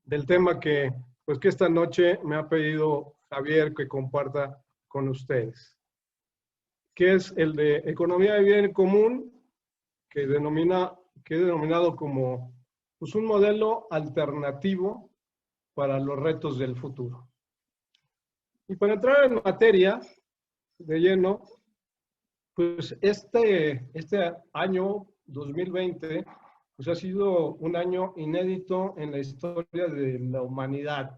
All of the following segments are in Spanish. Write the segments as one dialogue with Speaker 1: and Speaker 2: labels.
Speaker 1: del tema que esta noche me ha pedido Javier que comparta con ustedes, que es el de economía de bien común, que he denominado como pues, un modelo alternativo para los retos del futuro. Y para entrar en materia de lleno, pues este año 2020 pues ha sido un año inédito en la historia de la humanidad.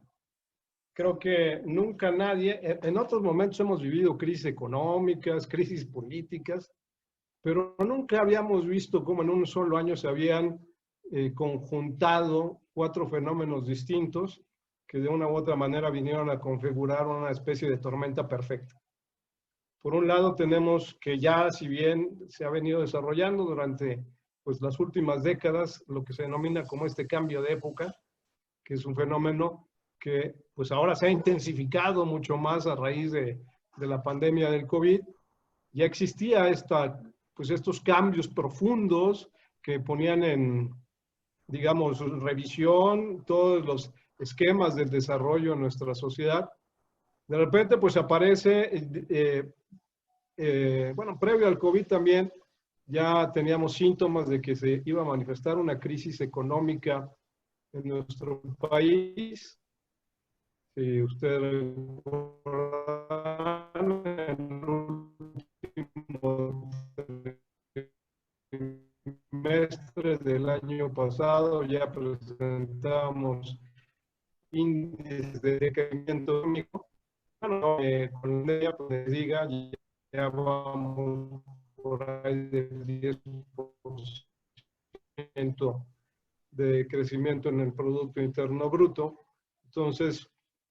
Speaker 1: Creo que nunca nadie, en otros momentos hemos vivido crisis económicas, crisis políticas, pero nunca habíamos visto cómo en un solo año se habían conjuntado 4 fenómenos distintos que de una u otra manera vinieron a configurar una especie de tormenta perfecta. Por un lado tenemos que ya, si bien se ha venido desarrollando durante pues, las últimas décadas, lo que se denomina como este cambio de época, que es un fenómeno que pues ahora se ha intensificado mucho más a raíz de la pandemia del COVID. Ya existía pues estos cambios profundos que ponían en, digamos, revisión todos los esquemas del desarrollo en nuestra sociedad. De repente pues aparece, bueno, previo al COVID también, ya teníamos síntomas de que se iba a manifestar una crisis económica en nuestro país. Si ustedes recuerdan, en el último trimestre del año pasado ya presentamos índices de decrecimiento económico. Bueno, con ella pues diga, ya vamos por ahí del 10% de crecimiento en el Producto Interno Bruto. Entonces,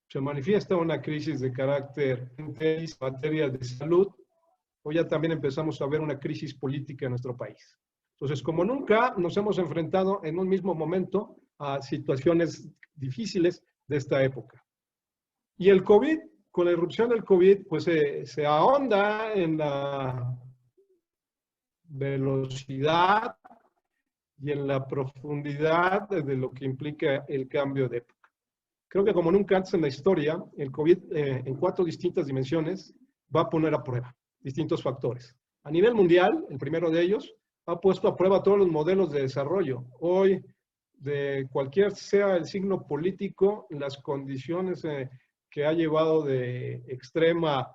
Speaker 1: se manifiesta una crisis de carácter en materia de salud. Hoy ya también empezamos a ver una crisis política en nuestro país. Entonces, como nunca nos hemos enfrentado en un mismo momento a situaciones difíciles de esta época. Y el COVID, con la irrupción del COVID, pues se ahonda en la velocidad y en la profundidad de lo que implica el cambio de época. Creo que como nunca antes en la historia, el COVID en 4 distintas dimensiones va a poner a prueba distintos factores. A nivel mundial, el primero de ellos, ha puesto a prueba todos los modelos de desarrollo. Hoy, de cualquier sea el signo político, las condiciones que ha llevado de extrema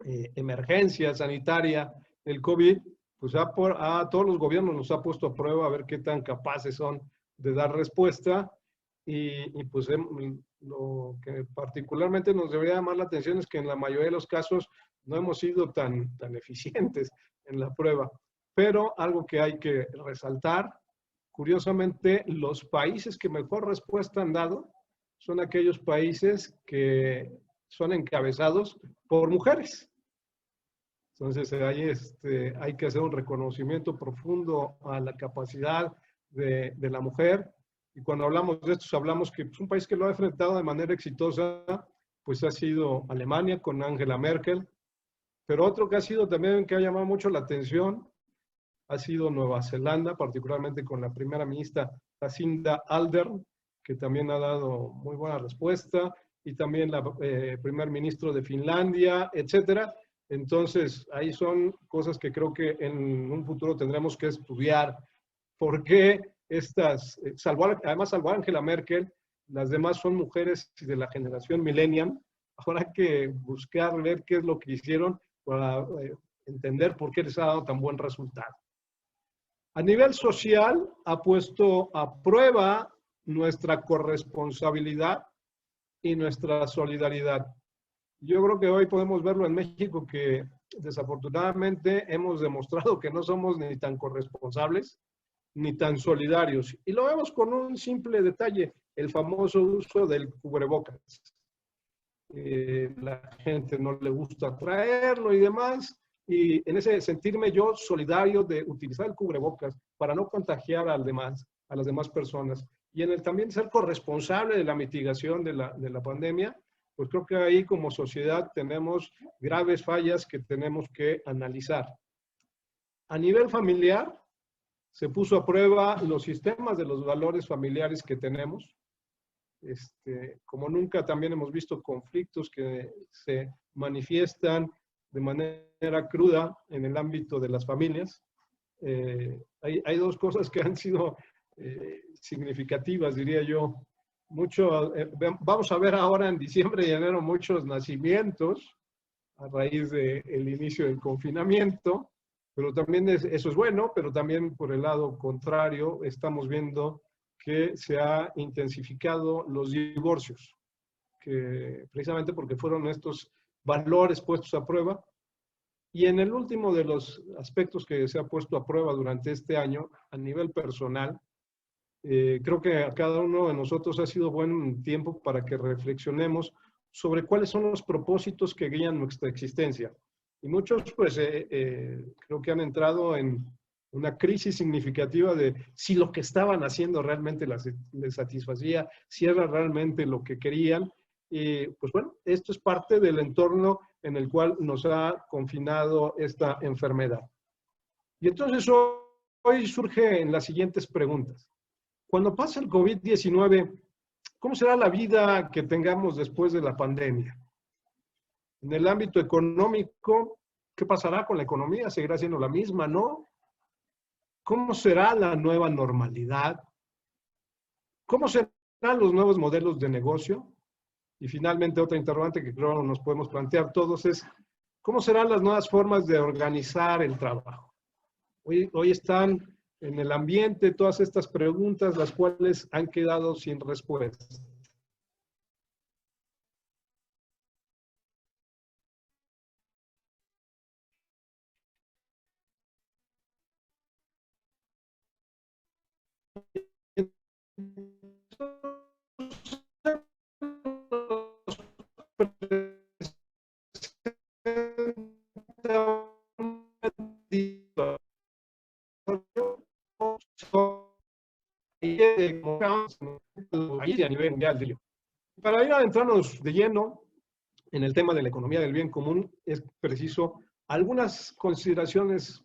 Speaker 1: emergencia sanitaria el COVID, pues a todos los gobiernos nos ha puesto a prueba a ver qué tan capaces son de dar respuesta y pues lo que particularmente nos debería llamar la atención es que en la mayoría de los casos no hemos sido tan eficientes en la prueba. Pero algo que hay que resaltar, curiosamente, los países que mejor respuesta han dado son aquellos países que son encabezados por mujeres. Entonces, ahí hay que hacer un reconocimiento profundo a la capacidad de la mujer. Y cuando hablamos de esto, hablamos que pues, un país que lo ha enfrentado de manera exitosa, pues ha sido Alemania con Angela Merkel. Pero otro que ha sido también, que ha llamado mucho la atención, ha sido Nueva Zelanda, particularmente con la primera ministra Jacinda Ardern, que también ha dado muy buena respuesta, y también la primer ministro de Finlandia, etcétera. Entonces, ahí son cosas que creo que en un futuro tendremos que estudiar. ¿Por qué estas, además salvo Angela Merkel, las demás son mujeres de la generación millennial? Ahora hay que buscar, ver qué es lo que hicieron para entender por qué les ha dado tan buen resultado. A nivel social, ha puesto a prueba nuestra corresponsabilidad y nuestra solidaridad. Yo creo que hoy podemos verlo en México que desafortunadamente hemos demostrado que no somos ni tan corresponsables ni tan solidarios. Y lo vemos con un simple detalle, el famoso uso del cubrebocas. La gente no le gusta traerlo y demás. Y en ese sentirme yo solidario de utilizar el cubrebocas para no contagiar a las demás personas. Y en el también ser corresponsable de la mitigación de la pandemia, pues creo que ahí como sociedad tenemos graves fallas que tenemos que analizar. A nivel familiar, se puso a prueba los sistemas de los valores familiares que tenemos. Como nunca también hemos visto conflictos que se manifiestan de manera cruda en el ámbito de las familias. Hay dos cosas que han sido significativas, diría yo. Vamos a ver ahora en diciembre y enero muchos nacimientos a raíz del inicio del confinamiento, pero también eso es bueno, pero también por el lado contrario estamos viendo que se ha intensificado los divorcios, que precisamente porque fueron estos valores puestos a prueba. Y en el último de los aspectos que se ha puesto a prueba durante este año, a nivel personal, creo que a cada uno de nosotros ha sido buen tiempo para que reflexionemos sobre cuáles son los propósitos que guían nuestra existencia. Y muchos, pues, creo que han entrado en una crisis significativa de si lo que estaban haciendo realmente les satisfacía, si era realmente lo que querían. Y, pues bueno, esto es parte del entorno en el cual nos ha confinado esta enfermedad. Y entonces hoy surgen las siguientes preguntas. Cuando pase el COVID-19, ¿cómo será la vida que tengamos después de la pandemia? En el ámbito económico, ¿qué pasará con la economía? ¿Seguirá siendo la misma, no? ¿Cómo será la nueva normalidad? ¿Cómo serán los nuevos modelos de negocio? Y finalmente, otra interrogante que creo nos podemos plantear todos es, ¿cómo serán las nuevas formas de organizar el trabajo? Hoy están en el ambiente todas estas preguntas, las cuales han quedado sin respuesta. A nivel mundial. Para ir adentrarnos de lleno en el tema de la economía del bien común, es preciso algunas consideraciones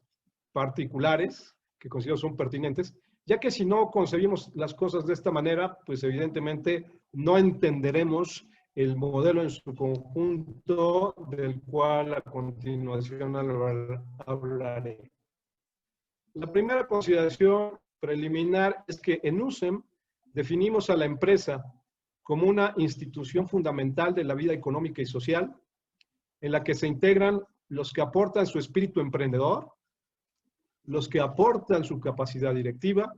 Speaker 1: particulares que considero son pertinentes, ya que si no concebimos las cosas de esta manera, pues evidentemente no entenderemos el modelo en su conjunto, del cual a continuación hablaré. La primera consideración preliminar es que en USEM definimos a la empresa como una institución fundamental de la vida económica y social, en la que se integran los que aportan su espíritu emprendedor, los que aportan su capacidad directiva,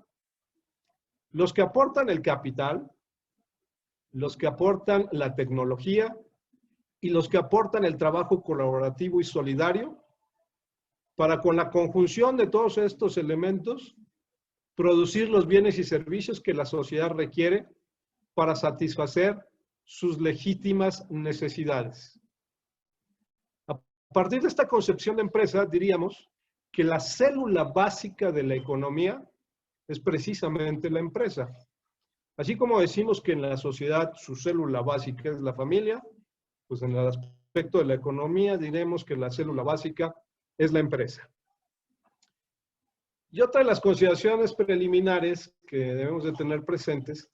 Speaker 1: los que aportan el capital, los que aportan la tecnología y los que aportan el trabajo colaborativo y solidario, para con la conjunción de todos estos elementos, producir los bienes y servicios que la sociedad requiere para satisfacer sus legítimas necesidades. A partir de esta concepción de empresa, diríamos que la célula básica de la economía es precisamente la empresa. Así como decimos que en la sociedad su célula básica es la familia, pues en el aspecto de la economía diremos que la célula básica es la empresa. Y otra de las consideraciones preliminares que debemos de tener presentes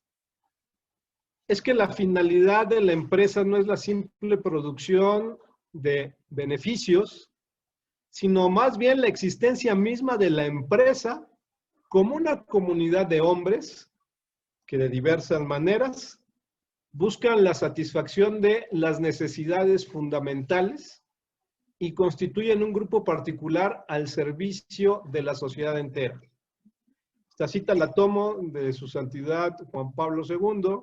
Speaker 1: es que la finalidad de la empresa no es la simple producción de beneficios, sino más bien la existencia misma de la empresa como una comunidad de hombres que de diversas maneras buscan la satisfacción de las necesidades fundamentales y constituyen un grupo particular al servicio de la sociedad entera. Esta cita la tomo de su santidad Juan Pablo II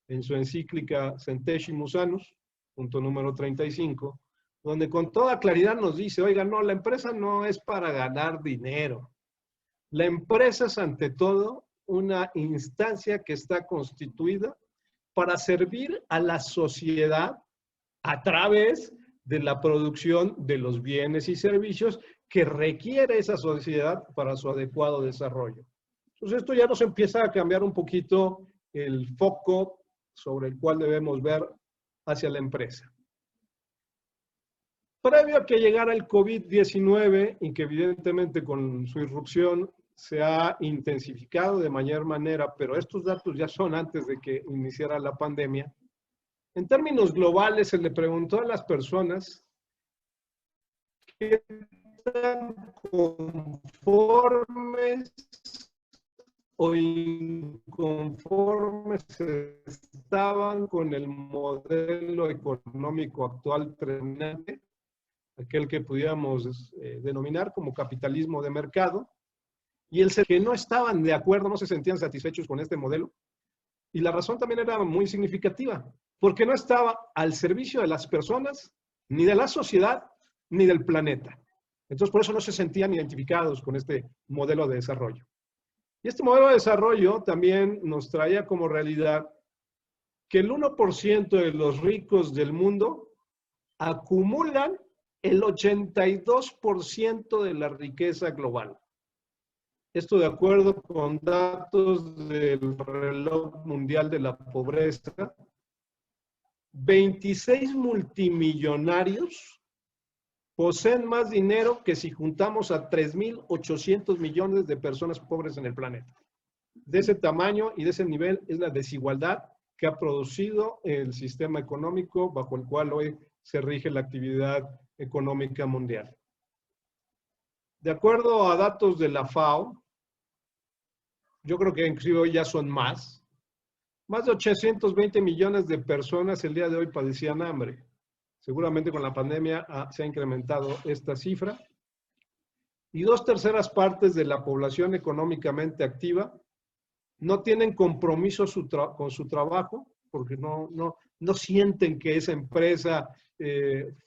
Speaker 1: en su encíclica Centesimus Annus, punto número 35, donde con toda claridad nos dice, oiga, no, la empresa no es para ganar dinero. La empresa es ante todo una instancia que está constituida para servir a la sociedad a través de la producción de los bienes y servicios que requiere esa sociedad para su adecuado desarrollo. Entonces esto ya nos empieza a cambiar un poquito el foco sobre el cual debemos ver hacia la empresa. Previo a que llegara el COVID-19 y que evidentemente con su irrupción se ha intensificado de mayor manera, pero estos datos ya son antes de que iniciara la pandemia. En términos globales, se le preguntó a las personas qué tan conformes o inconformes estaban con el modelo económico actual predominante, aquel que pudiéramos denominar como capitalismo de mercado, y el que no estaban de acuerdo, no se sentían satisfechos con este modelo. Y la razón también era muy significativa, porque no estaba al servicio de las personas, ni de la sociedad, ni del planeta. Entonces, por eso no se sentían identificados con este modelo de desarrollo. Y este modelo de desarrollo también nos traía como realidad que el 1% de los ricos del mundo acumulan el 82% de la riqueza global. Esto de acuerdo con datos del reloj mundial de la pobreza. 26 multimillonarios poseen más dinero que si juntamos a 3.800 millones de personas pobres en el planeta. De ese tamaño y de ese nivel es la desigualdad que ha producido el sistema económico bajo el cual hoy se rige la actividad económica mundial. De acuerdo a datos de la FAO, yo creo que inclusive hoy ya son más de 820 millones de personas el día de hoy padecían hambre. Seguramente con la pandemia se ha incrementado esta cifra. Y 2/3 partes de la población económicamente activa no tienen compromiso con su trabajo porque no sienten que esa empresa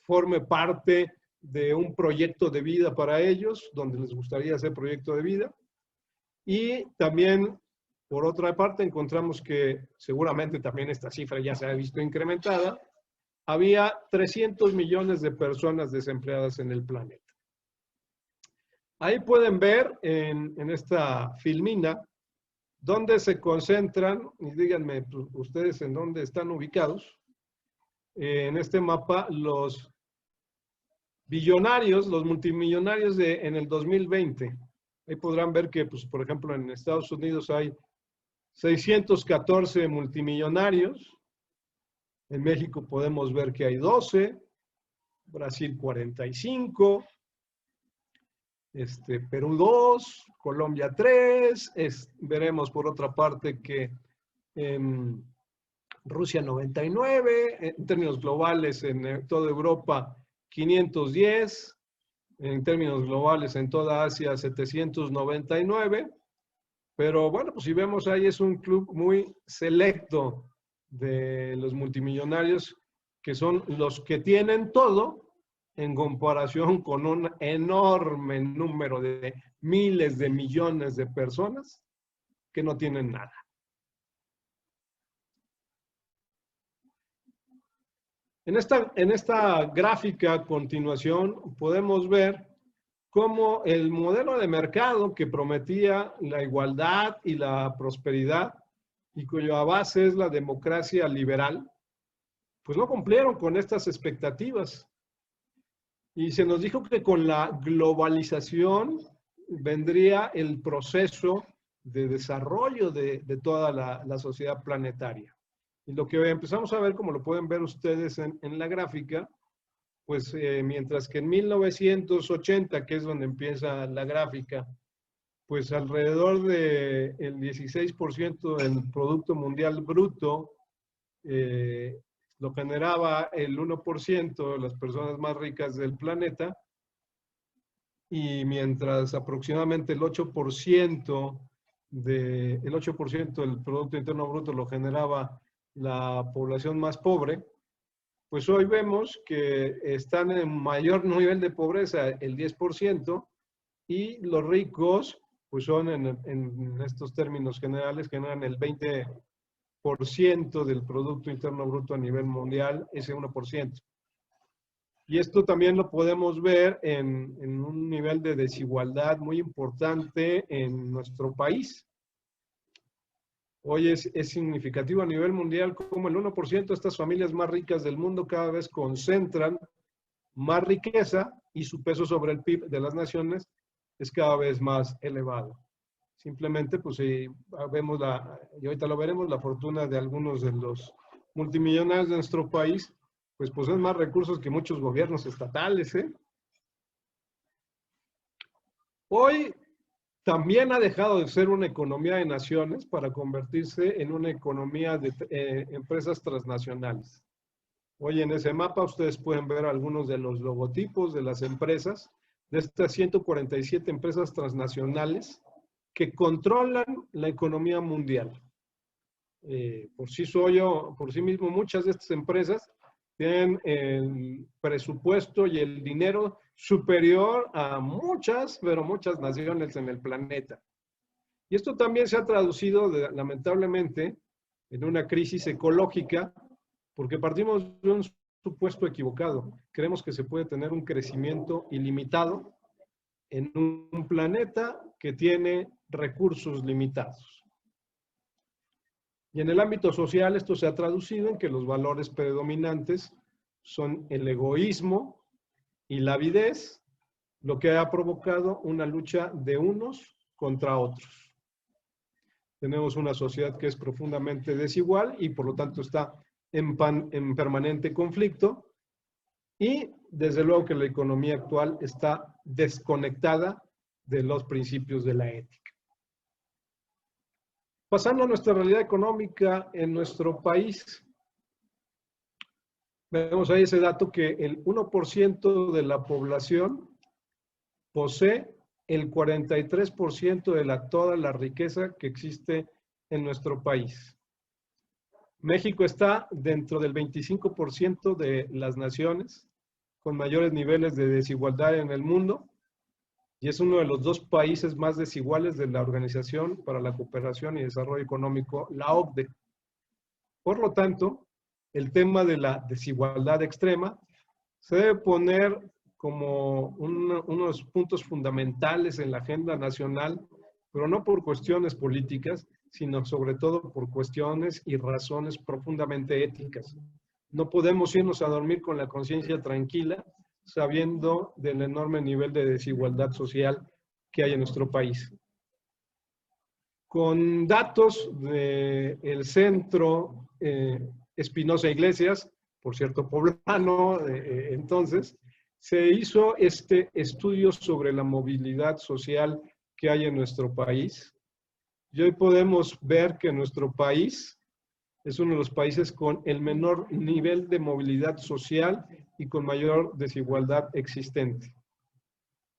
Speaker 1: forme parte de un proyecto de vida para ellos, donde les gustaría hacer proyecto de vida. Y también, por otra parte, encontramos que seguramente también esta cifra ya se ha visto incrementada. Había 300 millones de personas desempleadas en el planeta. Ahí pueden ver en esta filmina dónde se concentran, y díganme ustedes en dónde están ubicados, en este mapa, los billonarios, los multimillonarios en el 2020. Ahí podrán ver que, pues, por ejemplo, en Estados Unidos hay 614 multimillonarios. En México podemos ver que hay 12, Brasil 45, Perú 2, Colombia 3, veremos por otra parte que Rusia 99, en términos globales en toda Europa 510, en términos globales en toda Asia 799, pero bueno, pues si vemos ahí es un club muy selecto de los multimillonarios, que son los que tienen todo en comparación con un enorme número de miles de millones de personas que no tienen nada. En esta gráfica a continuación podemos ver cómo el modelo de mercado que prometía la igualdad y la prosperidad y cuya base es la democracia liberal, pues no cumplieron con estas expectativas. Y se nos dijo que con la globalización vendría el proceso de desarrollo de toda la sociedad planetaria. Y lo que empezamos a ver, como lo pueden ver ustedes en la gráfica, pues mientras que en 1980, que es donde empieza la gráfica, pues alrededor del 16% del Producto Mundial Bruto lo generaba el 1% de las personas más ricas del planeta, y mientras aproximadamente el 8% del Producto Interno Bruto lo generaba la población más pobre, pues hoy vemos que están en mayor nivel de pobreza el 10%, y los ricos pues son en estos términos generales, generan el 20% del Producto Interno Bruto a nivel mundial, ese 1%. Y esto también lo podemos ver en un nivel de desigualdad muy importante en nuestro país. Hoy es significativo a nivel mundial como el 1% de estas familias más ricas del mundo cada vez concentran más riqueza y su peso sobre el PIB de las naciones es cada vez más elevado. Simplemente, pues, si vemos y ahorita lo veremos, la fortuna de algunos de los multimillonarios de nuestro país, pues poseen más recursos que muchos gobiernos estatales, ¿eh? Hoy también ha dejado de ser una economía de naciones para convertirse en una economía de empresas transnacionales. Hoy en ese mapa ustedes pueden ver algunos de los logotipos de las empresas, de estas 147 empresas transnacionales que controlan la economía mundial. Por sí mismo, muchas de estas empresas tienen el presupuesto y el dinero superior a muchas, pero muchas naciones en el planeta. Y esto también se ha traducido, lamentablemente, en una crisis ecológica, porque partimos de un supuesto equivocado. Creemos que se puede tener un crecimiento ilimitado en un planeta que tiene recursos limitados. Y en el ámbito social esto se ha traducido en que los valores predominantes son el egoísmo y la avidez, lo que ha provocado una lucha de unos contra otros. Tenemos una sociedad que es profundamente desigual y por lo tanto está en permanente conflicto, y desde luego que la economía actual está desconectada de los principios de la ética. Pasando a nuestra realidad económica en nuestro país, vemos ahí ese dato que el 1% de la población posee el 43% de toda la riqueza que existe en nuestro país. México está dentro del 25% de las naciones con mayores niveles de desigualdad en el mundo y es uno de los 2 países más desiguales de la Organización para la Cooperación y Desarrollo Económico, la OCDE. Por lo tanto, el tema de la desigualdad extrema se debe poner como unos puntos fundamentales en la agenda nacional, pero no por cuestiones políticas, sino sobre todo por cuestiones y razones profundamente éticas. No podemos irnos a dormir con la conciencia tranquila, sabiendo del enorme nivel de desigualdad social que hay en nuestro país. Con datos del Centro Espinosa Iglesias, por cierto poblano, entonces, se hizo este estudio sobre la movilidad social que hay en nuestro país. Y hoy podemos ver que nuestro país es uno de los países con el menor nivel de movilidad social y con mayor desigualdad existente.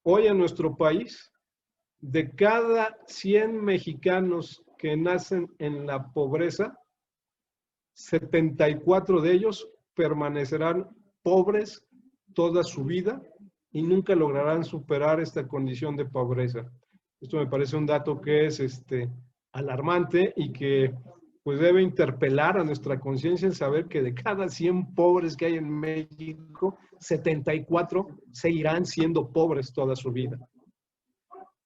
Speaker 1: Hoy en nuestro país, de cada 100 mexicanos que nacen en la pobreza, 74 de ellos permanecerán pobres toda su vida y nunca lograrán superar esta condición de pobreza. Esto me parece un dato que es alarmante y que pues debe interpelar a nuestra conciencia en saber que de cada 100 pobres que hay en México, 74 seguirán siendo pobres toda su vida.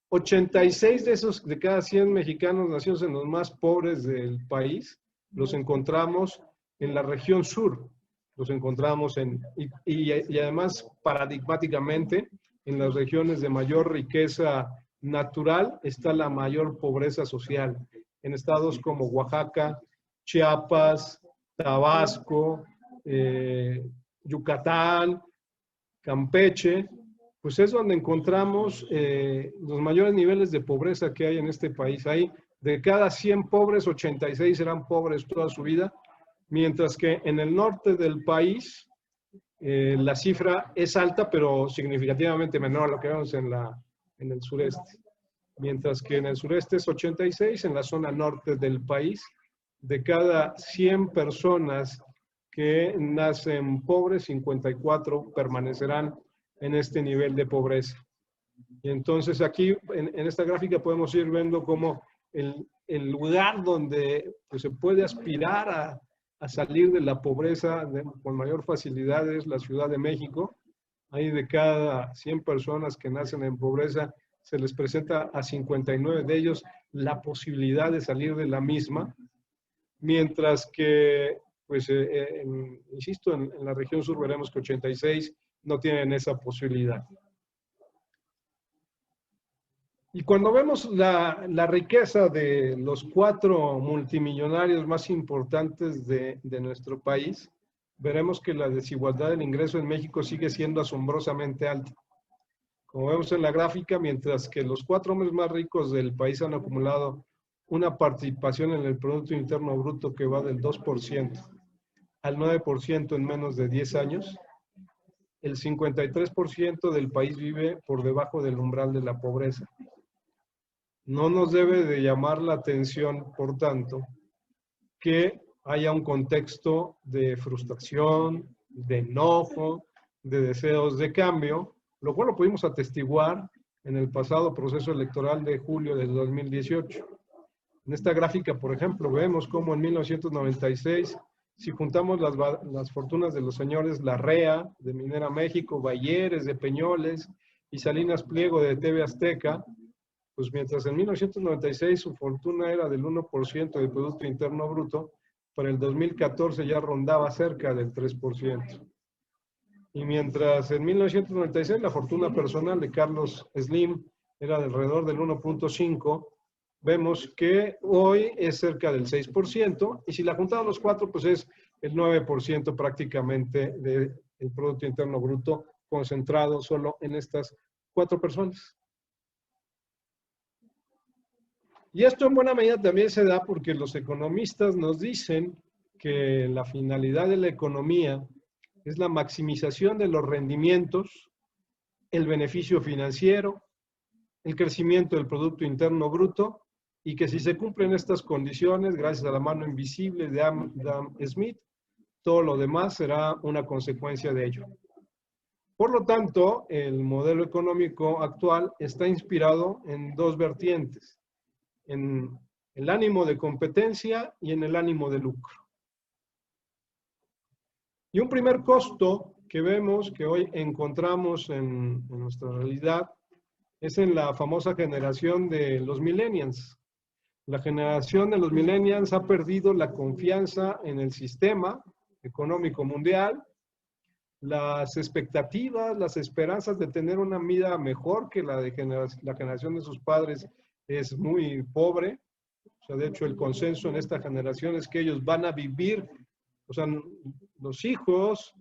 Speaker 1: 86 de cada 100 mexicanos nacidos en los más pobres del país, los encontramos en la región sur. Los encontramos y además paradigmáticamente en las regiones de mayor riqueza natural está la mayor pobreza social. En estados como Oaxaca, Chiapas, Tabasco, Yucatán, Campeche, pues es donde encontramos los mayores niveles de pobreza que hay en este país. Hay de cada 100 pobres, 86 serán pobres toda su vida, mientras que en el norte del país la cifra es alta, pero significativamente menor a lo que vemos en el sureste. Mientras que en el sureste es 86, en la zona norte del país, de cada 100 personas que nacen pobres, 54 permanecerán en este nivel de pobreza. Y entonces aquí, en esta gráfica podemos ir viendo cómo el lugar donde pues, se puede aspirar a salir de la pobreza con mayor facilidad es la Ciudad de México. Ahí de cada 100 personas que nacen en pobreza, se les presenta a 59 de ellos la posibilidad de salir de la misma, mientras que, pues, insisto, en la región sur veremos que 86 no tienen esa posibilidad. Y cuando vemos la riqueza de los 4 multimillonarios más importantes de nuestro país, veremos que la desigualdad del ingreso en México sigue siendo asombrosamente alta. Como vemos en la gráfica, mientras que los 4 hombres más ricos del país han acumulado una participación en el Producto Interno Bruto que va del 2% al 9% en menos de 10 años, el 53% del país vive por debajo del umbral de la pobreza. No nos debe de llamar la atención, por tanto, que haya un contexto de frustración, de enojo, de deseos de cambio, lo cual lo pudimos atestiguar en el pasado proceso electoral de julio del 2018. En esta gráfica, por ejemplo, vemos cómo en 1996, si juntamos las fortunas de los señores Larrea, de Minera México, Bayeres, de Peñoles, y Salinas Pliego, de TV Azteca, pues mientras en 1996 su fortuna era del 1% del Producto Interno Bruto, para el 2014 ya rondaba cerca del 3%. Y mientras en 1996 la fortuna personal de Carlos Slim era de alrededor del 1.5%, vemos que hoy es cerca del 6%, y si la juntamos los 4, pues es el 9% prácticamente del Producto Interno Bruto concentrado solo en estas 4 personas. Y esto en buena medida también se da porque los economistas nos dicen que la finalidad de la economía es la maximización de los rendimientos, el beneficio financiero, el crecimiento del Producto Interno Bruto, y que si se cumplen estas condiciones, gracias a la mano invisible de Adam Smith, todo lo demás será una consecuencia de ello. Por lo tanto, el modelo económico actual está inspirado en 2 vertientes: en el ánimo de competencia y en el ánimo de lucro. Y un primer costo que vemos que hoy encontramos en nuestra realidad es en la famosa generación de los millennials. La generación de los millennials ha perdido la confianza en el sistema económico mundial, las expectativas, las esperanzas de tener una vida mejor que la de la generación de sus padres es muy pobre. O sea, de hecho, el consenso en esta generación es que ellos van a vivir, o sea, los hijos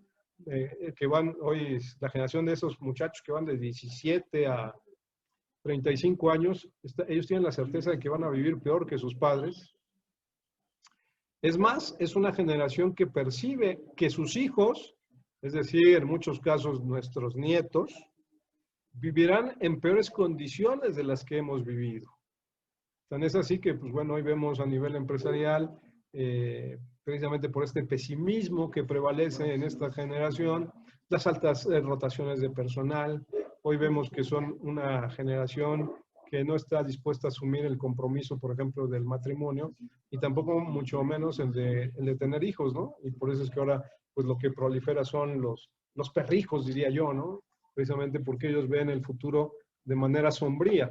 Speaker 1: que van, hoy la generación de esos muchachos que van de 17 a 35 años, ellos tienen la certeza de que van a vivir peor que sus padres. Es más, es una generación que percibe que sus hijos, es decir, en muchos casos nuestros nietos, vivirán en peores condiciones de las que hemos vivido. Tan es así que, pues bueno, hoy vemos a nivel empresarial, precisamente por este pesimismo que prevalece en esta generación, las altas rotaciones de personal. Hoy vemos que son una generación que no está dispuesta a asumir el compromiso, por ejemplo, del matrimonio, y tampoco mucho menos el de tener hijos, ¿no? Y por eso es que ahora, pues lo que prolifera son los perrijos, diría yo, ¿no? Precisamente porque ellos ven el futuro de manera sombría.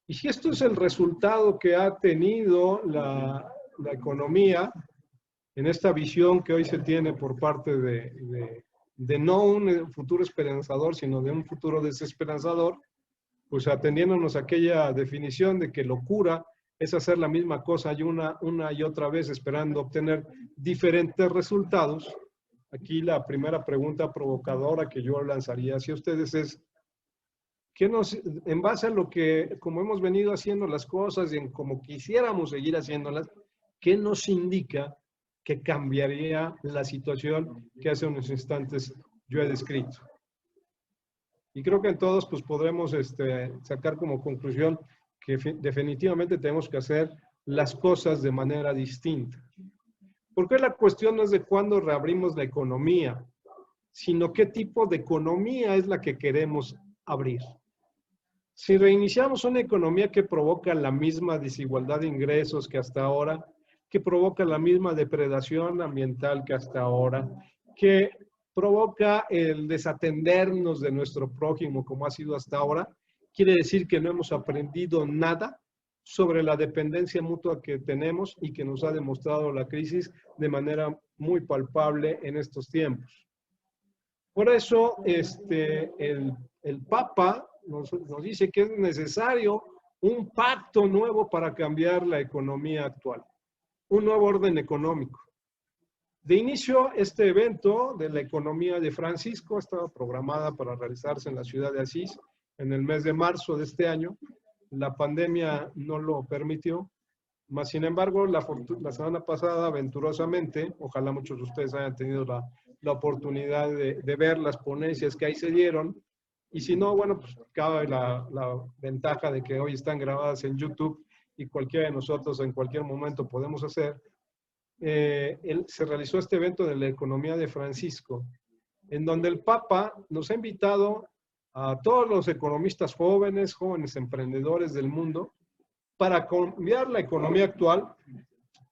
Speaker 1: Y si esto es el resultado que ha tenido la economía en esta visión que hoy se tiene por parte de no un futuro esperanzador, sino de un futuro desesperanzador, pues atendiéndonos a aquella definición de que locura es hacer la misma cosa y una y otra vez esperando obtener diferentes resultados. Aquí la primera pregunta provocadora que yo lanzaría hacia ustedes es: en base a lo que, como hemos venido haciendo las cosas y en como quisiéramos seguir haciéndolas, ¿qué nos indica que cambiaría la situación que hace unos instantes yo he descrito? Y creo que en todos pues podremos sacar como conclusión que definitivamente tenemos que hacer las cosas de manera distinta. Porque la cuestión no es de cuándo reabrimos la economía, sino qué tipo de economía es la que queremos abrir. Si reiniciamos una economía que provoca la misma desigualdad de ingresos que hasta ahora, que provoca la misma depredación ambiental que hasta ahora, que provoca el desatendernos de nuestro prójimo como ha sido hasta ahora, quiere decir que no hemos aprendido nada sobre la dependencia mutua que tenemos y que nos ha demostrado la crisis de manera muy palpable en estos tiempos. Por eso, el Papa nos dice que es necesario un pacto nuevo para cambiar la economía actual, un nuevo orden económico. De inicio, este evento de la economía de Francisco estaba programada para realizarse en la ciudad de Asís en el mes de marzo de este año. La pandemia no lo permitió, mas sin embargo, la semana pasada, aventurosamente, ojalá muchos de ustedes hayan tenido la oportunidad de ver las ponencias que ahí se dieron, y si no, bueno, pues cabe la ventaja de que hoy están grabadas en YouTube y cualquiera de nosotros en cualquier momento podemos hacer. Se realizó este evento de la economía de Francisco, en donde el Papa nos ha invitado a todos los economistas jóvenes emprendedores del mundo, para cambiar la economía actual,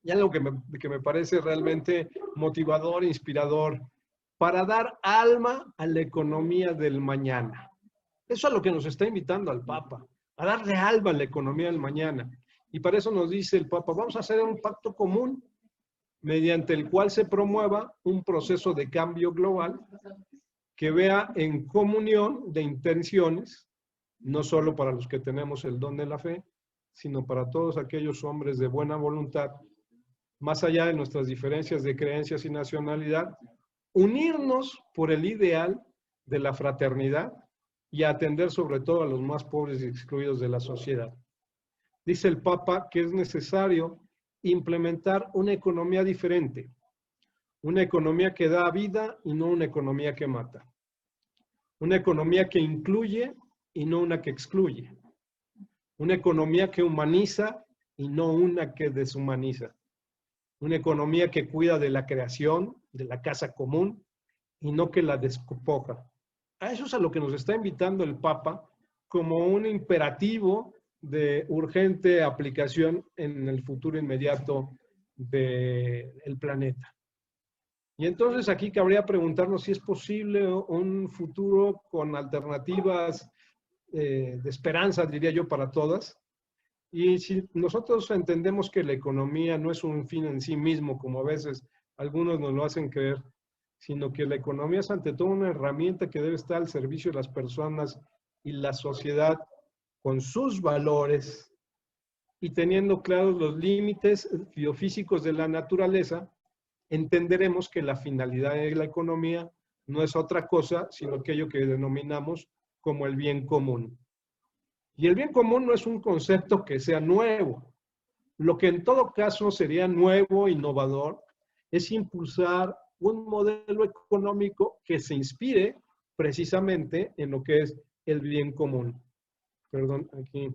Speaker 1: y algo que me parece realmente motivador, inspirador, para dar alma a la economía del mañana. Eso es lo que nos está invitando al Papa, a darle alma a la economía del mañana. Y para eso nos dice el Papa, vamos a hacer un pacto común mediante el cual se promueva un proceso de cambio global que vea en comunión de intenciones, no solo para los que tenemos el don de la fe, sino para todos aquellos hombres de buena voluntad, más allá de nuestras diferencias de creencias y nacionalidad, unirnos por el ideal de la fraternidad y atender sobre todo a los más pobres y excluidos de la sociedad. Dice el Papa que es necesario implementar una economía diferente, una economía que da vida y no una economía que mata, una economía que incluye y no una que excluye, una economía que humaniza y no una que deshumaniza, una economía que cuida de la creación, de la casa común y no que la despoja. A eso es a lo que nos está invitando el Papa como un imperativo de urgente aplicación en el futuro inmediato del planeta. Y entonces aquí cabría preguntarnos si es posible un futuro con alternativas de esperanza, diría yo, para todas. Y si nosotros entendemos que la economía no es un fin en sí mismo, como a veces algunos nos lo hacen creer, sino que la economía es ante todo una herramienta que debe estar al servicio de las personas y la sociedad con sus valores y teniendo claros los límites biofísicos de la naturaleza, entenderemos que la finalidad de la economía no es otra cosa, sino aquello que denominamos como el bien común. Y el bien común no es un concepto que sea nuevo. Lo que en todo caso sería nuevo, innovador, es impulsar un modelo económico que se inspire precisamente en lo que es el bien común. Perdón, aquí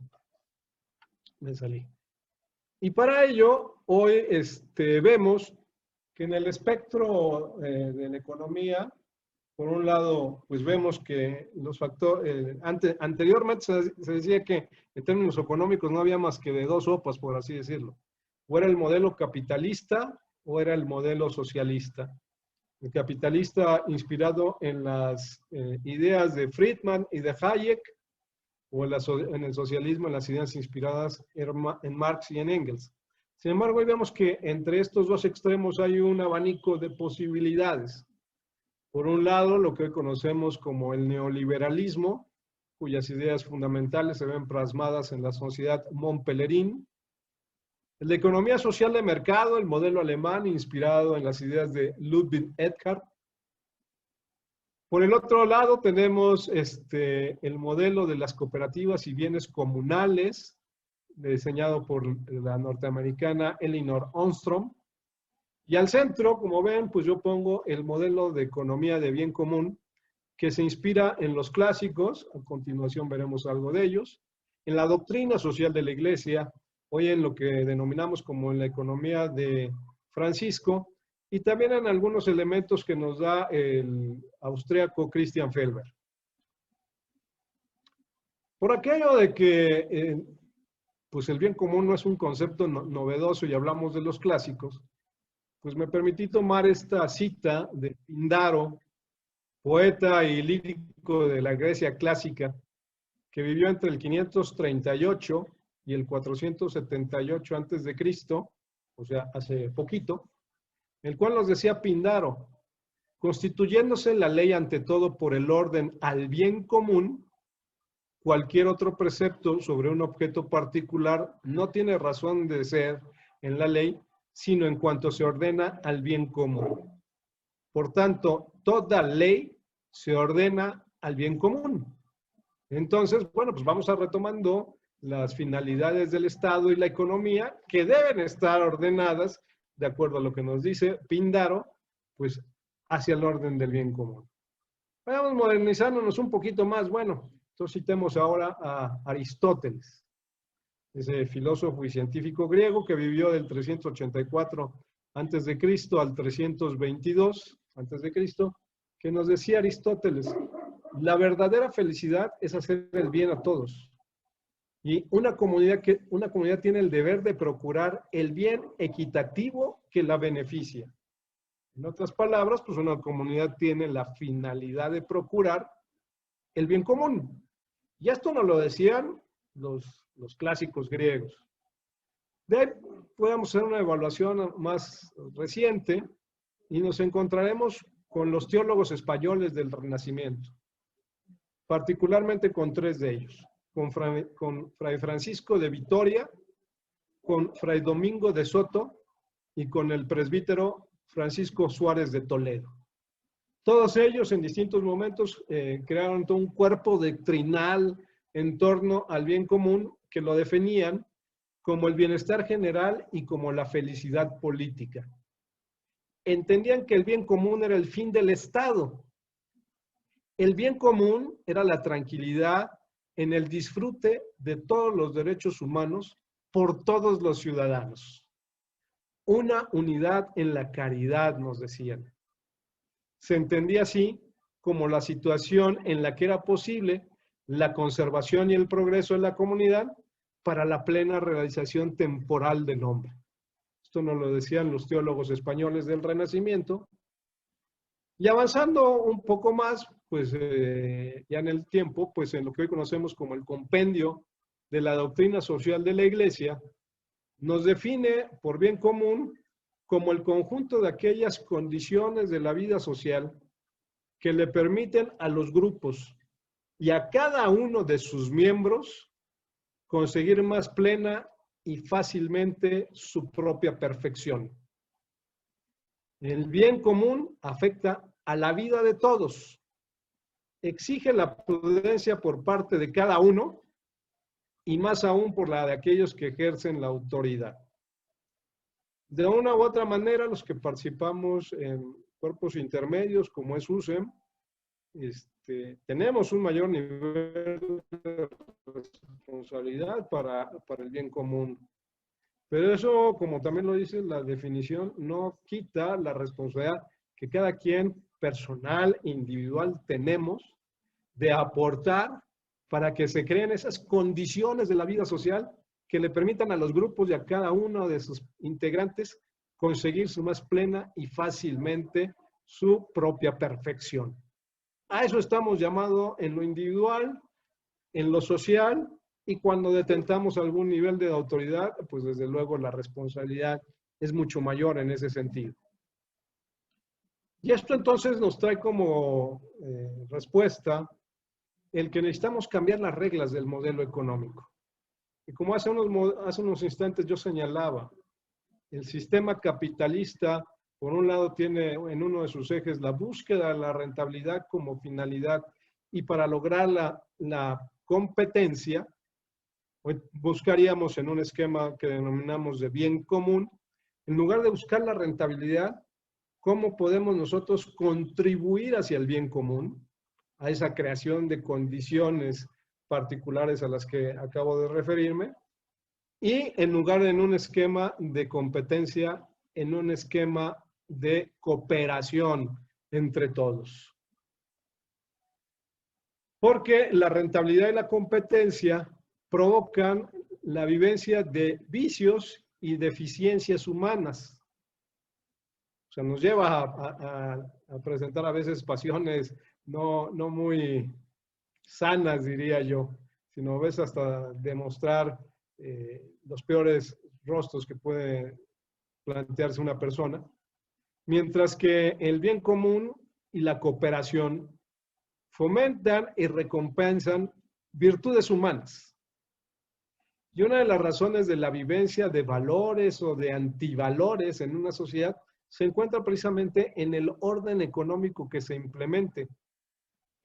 Speaker 1: me salí. Y para ello, hoy vemos que en el espectro de la economía, por un lado, pues vemos que los factores, anteriormente se decía que en términos económicos no había más que de dos sopas, por así decirlo. O era el modelo capitalista o era el modelo socialista. El capitalista inspirado en las ideas de Friedman y de Hayek, o en el socialismo en las ideas inspiradas en Marx y en Engels. Sin embargo, hoy vemos que entre estos dos extremos hay un abanico de posibilidades. Por un lado, lo que hoy conocemos como el neoliberalismo, cuyas ideas fundamentales se ven plasmadas en la sociedad Montpellerin. La economía social de mercado, el modelo alemán inspirado en las ideas de Ludwig Erhard. Por el otro lado tenemos el modelo de las cooperativas y bienes comunales, diseñado por la norteamericana Elinor Ostrom. Y al centro, como ven, pues yo pongo el modelo de economía de bien común, que se inspira en los clásicos, a continuación veremos algo de ellos, en la doctrina social de la Iglesia, hoy en lo que denominamos como en la economía de Francisco, y también en algunos elementos que nos da el austríaco Christian Felber. Por aquello de que pues el bien común no es un concepto novedoso y hablamos de los clásicos, pues me permití tomar esta cita de Píndaro, poeta y lírico de la Grecia clásica, que vivió entre el 538 y el 478 a.C., o sea, hace poquito, el cual nos decía Píndaro, constituyéndose la ley ante todo por el orden al bien común, cualquier otro precepto sobre un objeto particular no tiene razón de ser en la ley, sino en cuanto se ordena al bien común. Por tanto, toda ley se ordena al bien común. Entonces, bueno, pues vamos a retomando las finalidades del Estado y la economía que deben estar ordenadas, de acuerdo a lo que nos dice Píndaro, pues hacia el orden del bien común. Vamos modernizándonos un poquito más. Bueno, entonces citemos ahora a Aristóteles, ese filósofo y científico griego que vivió del 384 antes de Cristo al 322 antes de Cristo, que nos decía Aristóteles: la verdadera felicidad es hacer el bien a todos. Y una comunidad tiene el deber de procurar el bien equitativo que la beneficia. En otras palabras, pues una comunidad tiene la finalidad de procurar el bien común. Y esto nos lo decían los clásicos griegos. De ahí podemos hacer una evaluación más reciente y nos encontraremos con los teólogos españoles del Renacimiento, particularmente con tres de ellos: con Fray Francisco de Vitoria, con Fray Domingo de Soto y con el presbítero Francisco Suárez de Toledo. Todos ellos en distintos momentos crearon todo un cuerpo doctrinal en torno al bien común que lo definían como el bienestar general y como la felicidad política. Entendían que el bien común era el fin del Estado. El bien común era la tranquilidad en el disfrute de todos los derechos humanos por todos los ciudadanos. Una unidad en la caridad, nos decían. Se entendía así como la situación en la que era posible la conservación y el progreso de la comunidad para la plena realización temporal del hombre. Esto nos lo decían los teólogos españoles del Renacimiento. Y avanzando un poco más, pues ya en el tiempo, pues en lo que hoy conocemos como el compendio de la doctrina social de la Iglesia, nos define por bien común como el conjunto de aquellas condiciones de la vida social que le permiten a los grupos y a cada uno de sus miembros conseguir más plena y fácilmente su propia perfección. El bien común afecta a la vida de todos, exige la prudencia por parte de cada uno y más aún por la de aquellos que ejercen la autoridad. De una u otra manera, los que participamos en cuerpos intermedios, como es USEM, tenemos un mayor nivel de responsabilidad para el bien común. Pero eso, como también lo dice la definición, no quita la responsabilidad que cada quien personal, individual, tenemos de aportar para que se creen esas condiciones de la vida social que le permitan a los grupos y a cada uno de sus integrantes conseguir su más plena y fácilmente su propia perfección. A eso estamos llamados en lo individual, en lo social, y cuando detentamos algún nivel de autoridad, pues desde luego la responsabilidad es mucho mayor en ese sentido. Y esto entonces nos trae como respuesta el que necesitamos cambiar las reglas del modelo económico. Y como hace unos instantes yo señalaba, el sistema capitalista, por un lado, tiene en uno de sus ejes la búsqueda de la rentabilidad como finalidad, y para lograr la competencia, buscaríamos en un esquema que denominamos de bien común, en lugar de buscar la rentabilidad, ¿cómo podemos nosotros contribuir hacia el bien común? A esa creación de condiciones particulares a las que acabo de referirme, y en lugar de en un esquema de competencia, en un esquema de cooperación entre todos. Porque la rentabilidad y la competencia provocan la vivencia de vicios y deficiencias humanas. O sea, nos lleva a presentar a veces pasiones no muy sanas, diría yo, sino a veces hasta demostrar los peores rostros que puede plantearse una persona, mientras que el bien común y la cooperación fomentan y recompensan virtudes humanas. Y una de las razones de la vivencia de valores o de antivalores en una sociedad se encuentra precisamente en el orden económico que se implemente,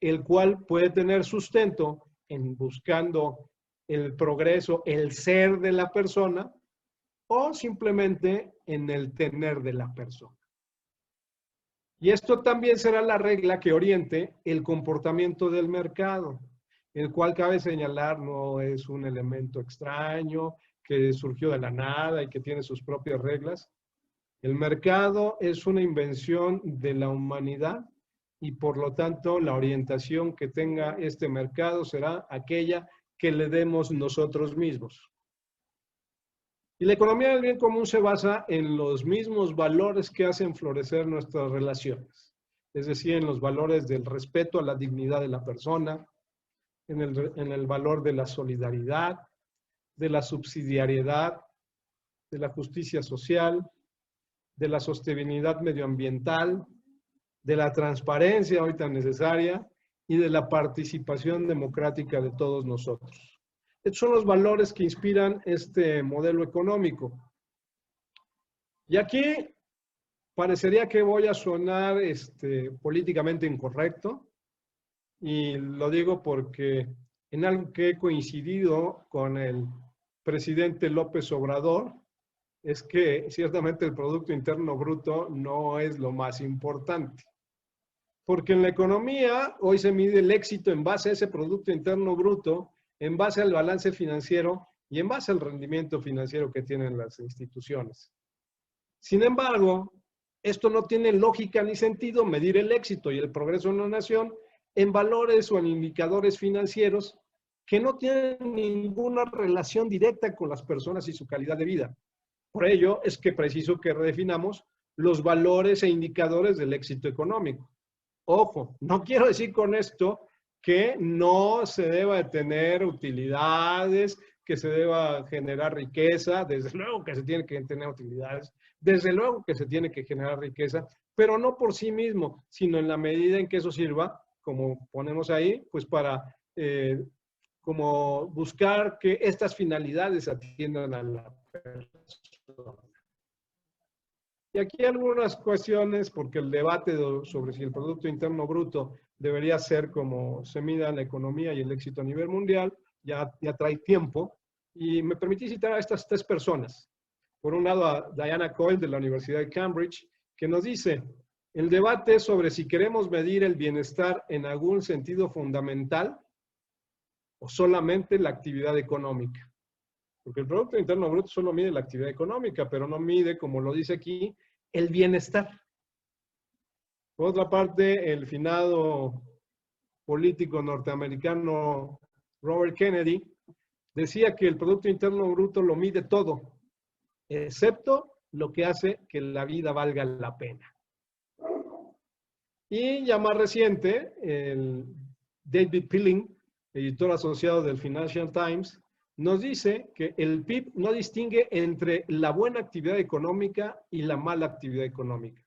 Speaker 1: el cual puede tener sustento en buscando el progreso, el ser de la persona, o simplemente en el tener de la persona. Y esto también será la regla que oriente el comportamiento del mercado, el cual cabe señalar no es un elemento extraño que surgió de la nada y que tiene sus propias reglas. El mercado es una invención de la humanidad y por lo tanto la orientación que tenga este mercado será aquella que le demos nosotros mismos. Y la economía del bien común se basa en los mismos valores que hacen florecer nuestras relaciones, es decir, en los valores del respeto a la dignidad de la persona, en el valor de la solidaridad, de la subsidiariedad, de la justicia social, de la sostenibilidad medioambiental, de la transparencia hoy tan necesaria y de la participación democrática de todos nosotros. Estos son los valores que inspiran este modelo económico. Y aquí parecería que voy a sonar políticamente incorrecto, y lo digo porque en algo que he coincidido con el presidente López Obrador, es que ciertamente el Producto Interno Bruto no es lo más importante. Porque en la economía hoy se mide el éxito en base a ese Producto Interno Bruto, en base al balance financiero y en base al rendimiento financiero que tienen las instituciones. Sin embargo, esto no tiene lógica ni sentido medir el éxito y el progreso de una nación en valores o en indicadores financieros que no tienen ninguna relación directa con las personas y su calidad de vida. Por ello es que preciso que redefinamos los valores e indicadores del éxito económico. Ojo, no quiero decir con esto que no se deba de tener utilidades, que se deba generar riqueza, desde luego que se tiene que tener utilidades, desde luego que se tiene que generar riqueza, pero no por sí mismo, sino en la medida en que eso sirva, como ponemos ahí, pues para como buscar que estas finalidades atiendan a la persona. Y aquí algunas cuestiones, porque el debate sobre si el Producto Interno Bruto debería ser como se mida la economía y el éxito a nivel mundial, ya trae tiempo. Y me permití citar a estas tres personas. Por un lado a Diana Coyle de la Universidad de Cambridge, que nos dice, el debate sobre si queremos medir el bienestar en algún sentido fundamental o solamente la actividad económica. Porque el Producto Interno Bruto solo mide la actividad económica, pero no mide, como lo dice aquí, el bienestar. Por otra parte, el finado político norteamericano Robert Kennedy decía que el Producto Interno Bruto lo mide todo, excepto lo que hace que la vida valga la pena. Y ya más reciente, el David Pilling, editor asociado del Financial Times, nos dice que el PIB no distingue entre la buena actividad económica y la mala actividad económica.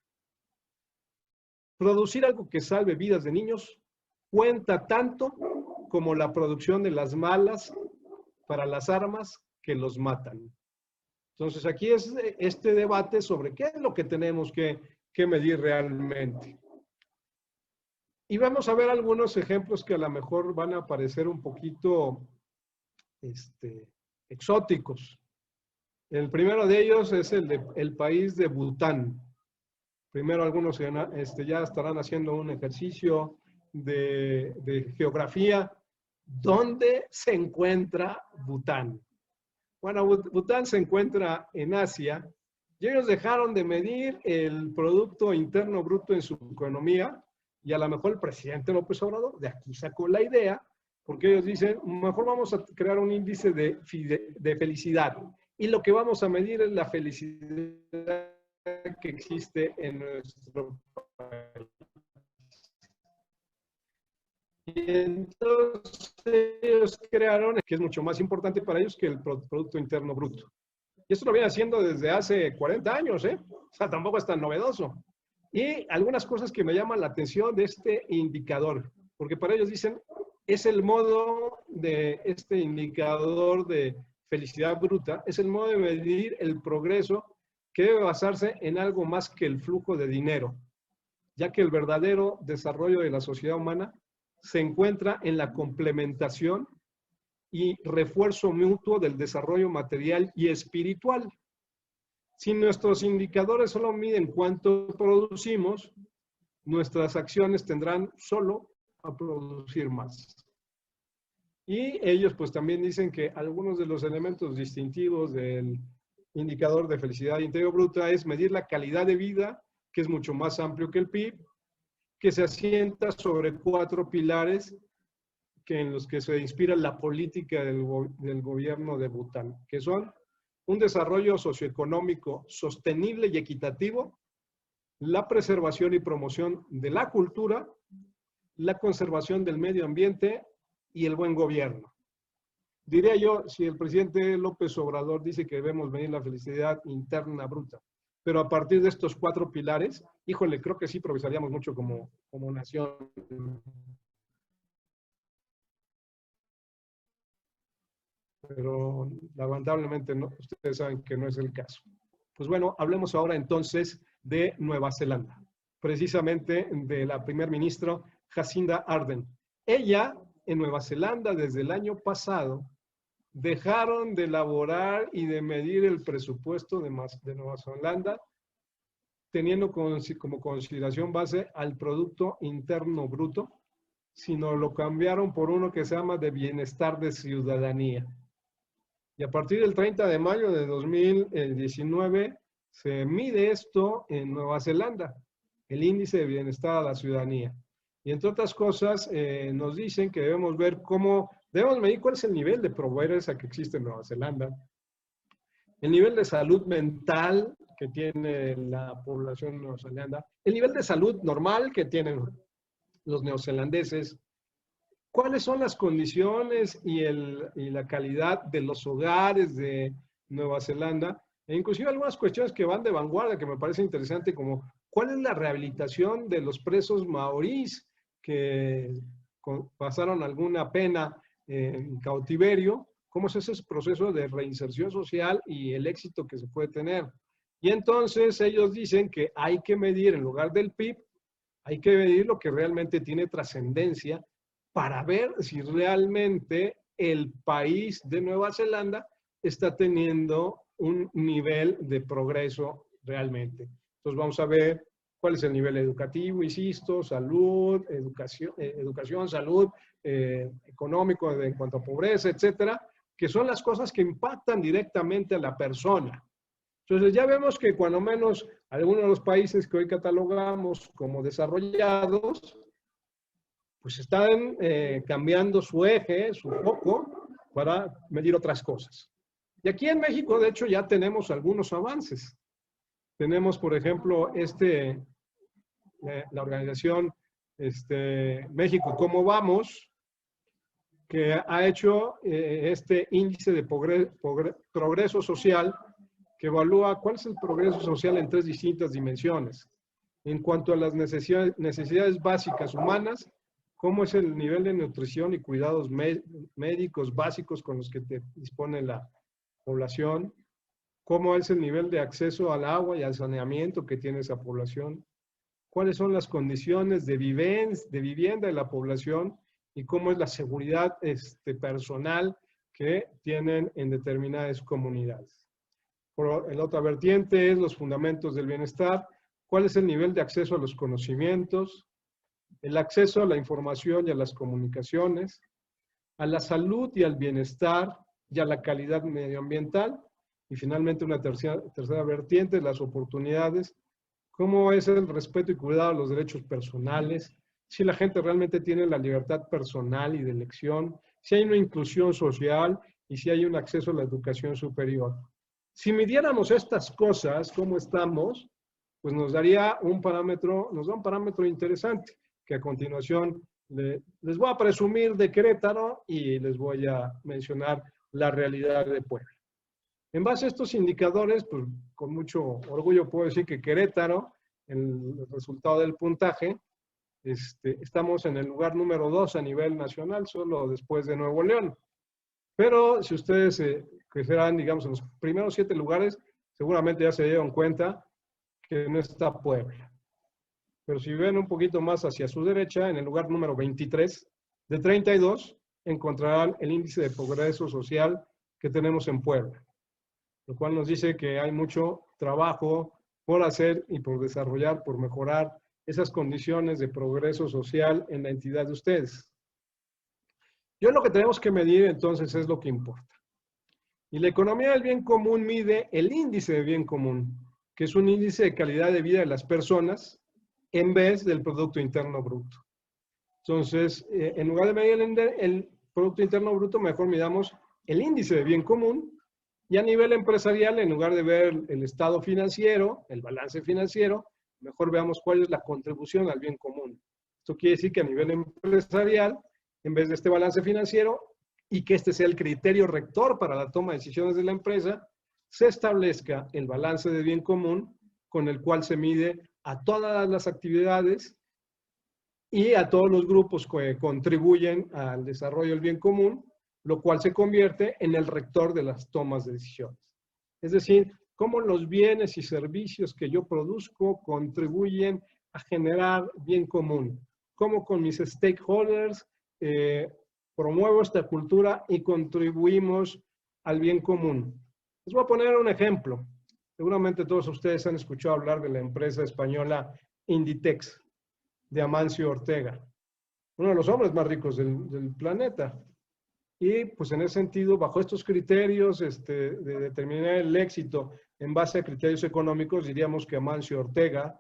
Speaker 1: Producir algo que salve vidas de niños cuenta tanto como la producción de las malas para las armas que los matan. Entonces aquí es este debate sobre qué es lo que tenemos que medir realmente. Y vamos a ver algunos ejemplos que a lo mejor van a parecer un poquito exóticos. El primero de ellos es el país de Bután. Primero algunos ya estarán haciendo un ejercicio de geografía. ¿Dónde se encuentra Bután? Bueno, Bután se encuentra en Asia y ellos dejaron de medir el Producto Interno Bruto en su economía y a lo mejor el presidente López Obrador de aquí sacó la idea porque ellos dicen, mejor vamos a crear un índice de felicidad y lo que vamos a medir es la felicidad que existe en nuestro país. Y entonces ellos crearon, que es mucho más importante para ellos que el Producto Interno Bruto. Y esto lo vienen haciendo desde hace 40 años, ¿eh? O sea, tampoco es tan novedoso. Y algunas cosas que me llaman la atención de este indicador, porque para ellos dicen, es el modo de este indicador de felicidad bruta, es el modo de medir el progreso que debe basarse en algo más que el flujo de dinero, ya que el verdadero desarrollo de la sociedad humana se encuentra en la complementación y refuerzo mutuo del desarrollo material y espiritual. Si nuestros indicadores solo miden cuánto producimos, nuestras acciones tendrán solo a producir más. Y ellos pues también dicen que algunos de los elementos distintivos del indicador de felicidad interior bruta es medir la calidad de vida, que es mucho más amplio que el PIB, que se asienta sobre 4 pilares que en los que se inspira la política del gobierno de Bután, que son un desarrollo socioeconómico sostenible y equitativo, la preservación y promoción de la cultura, la conservación del medio ambiente y el buen gobierno. Diría yo, si el presidente López Obrador dice que debemos medir la felicidad interna bruta, pero a partir de estos 4 pilares, híjole, creo que sí progresaríamos mucho como nación. Pero lamentablemente no, ustedes saben que no es el caso. Pues bueno, hablemos ahora entonces de Nueva Zelanda, precisamente de la primer ministra Jacinda Ardern. Ella, en Nueva Zelanda, desde el año pasado, dejaron de elaborar y de medir el presupuesto de Nueva Zelanda, teniendo como consideración base al Producto Interno Bruto, sino lo cambiaron por uno que se llama de Bienestar de Ciudadanía. Y a partir del 30 de mayo de 2019 se mide esto en Nueva Zelanda, el índice de bienestar a la ciudadanía. Y entre otras cosas, nos dicen que debemos ver debemos medir cuál es el nivel de pobreza que existe en Nueva Zelanda, el nivel de salud mental que tiene la población neozelandesa, el nivel de salud normal que tienen los neozelandeses, cuáles son las condiciones y la calidad de los hogares de Nueva Zelanda, e inclusive algunas cuestiones que van de vanguardia que me parece interesante, como cuál es la rehabilitación de los presos maorís que pasaron alguna pena en cautiverio, cómo es ese proceso de reinserción social y el éxito que se puede tener. Y entonces ellos dicen que hay que medir en lugar del PIB, hay que medir lo que realmente tiene trascendencia para ver si realmente el país de Nueva Zelanda está teniendo un nivel de progreso realmente. Entonces vamos a ver cuál es el nivel educativo, insisto, salud, educación, salud, económico en cuanto a pobreza, etcétera, que son las cosas que impactan directamente a la persona. Entonces ya vemos que cuando menos algunos de los países que hoy catalogamos como desarrollados, pues están cambiando su eje, su foco, para medir otras cosas. Y aquí en México, de hecho, ya tenemos algunos avances. Tenemos, por ejemplo, la organización México ¿Cómo Vamos?, que ha hecho este índice de progreso social, que evalúa cuál es el progreso social en 3 distintas dimensiones. En cuanto a las necesidades básicas humanas, cómo es el nivel de nutrición y cuidados médicos básicos con los que dispone la población, cómo es el nivel de acceso al agua y al saneamiento que tiene esa población, cuáles son las condiciones de vivienda de la población y cómo es la seguridad personal que tienen en determinadas comunidades. Por la otra vertiente es los fundamentos del bienestar, cuál es el nivel de acceso a los conocimientos, el acceso a la información y a las comunicaciones, a la salud y al bienestar y a la calidad medioambiental, y finalmente una tercera vertiente, las oportunidades, cómo es el respeto y cuidado a los derechos personales, si la gente realmente tiene la libertad personal y de elección, si hay una inclusión social y si hay un acceso a la educación superior. Si midiéramos estas cosas, cómo estamos, pues nos da un parámetro interesante, que a continuación les voy a presumir de Querétaro y les voy a mencionar la realidad de Puebla. En base a estos indicadores, pues con mucho orgullo puedo decir que Querétaro, el resultado del puntaje, estamos en el lugar número 2 a nivel nacional, solo después de Nuevo León. Pero si ustedes que serán, digamos, en los primeros 7 lugares, seguramente ya se dieron cuenta que no está Puebla. Pero si ven un poquito más hacia su derecha, en el lugar número 23 de 32, encontrarán el índice de progreso social que tenemos en Puebla, lo cual nos dice que hay mucho trabajo por hacer y por desarrollar, por mejorar esas condiciones de progreso social en la entidad de ustedes. Yo lo que tenemos que medir entonces es lo que importa. Y la economía del bien común mide el índice de bien común, que es un índice de calidad de vida de las personas en vez del Producto Interno Bruto. Entonces, en lugar de medir el Producto Interno Bruto, mejor midamos el índice de bien común, y a nivel empresarial, en lugar de ver el estado financiero, el balance financiero, mejor veamos cuál es la contribución al bien común. Esto quiere decir que a nivel empresarial, en vez de este balance financiero, y que este sea el criterio rector para la toma de decisiones de la empresa, se establezca el balance de bien común con el cual se mide a todas las actividades y a todos los grupos que contribuyen al desarrollo del bien común, lo cual se convierte en el rector de las tomas de decisiones. Es decir, cómo los bienes y servicios que yo produzco contribuyen a generar bien común, cómo con mis stakeholders promuevo esta cultura y contribuimos al bien común. Les voy a poner un ejemplo. Seguramente todos ustedes han escuchado hablar de la empresa española Inditex, de Amancio Ortega, uno de los hombres más ricos del planeta. Y pues en ese sentido, bajo estos criterios de determinar el éxito en base a criterios económicos, diríamos que Amancio Ortega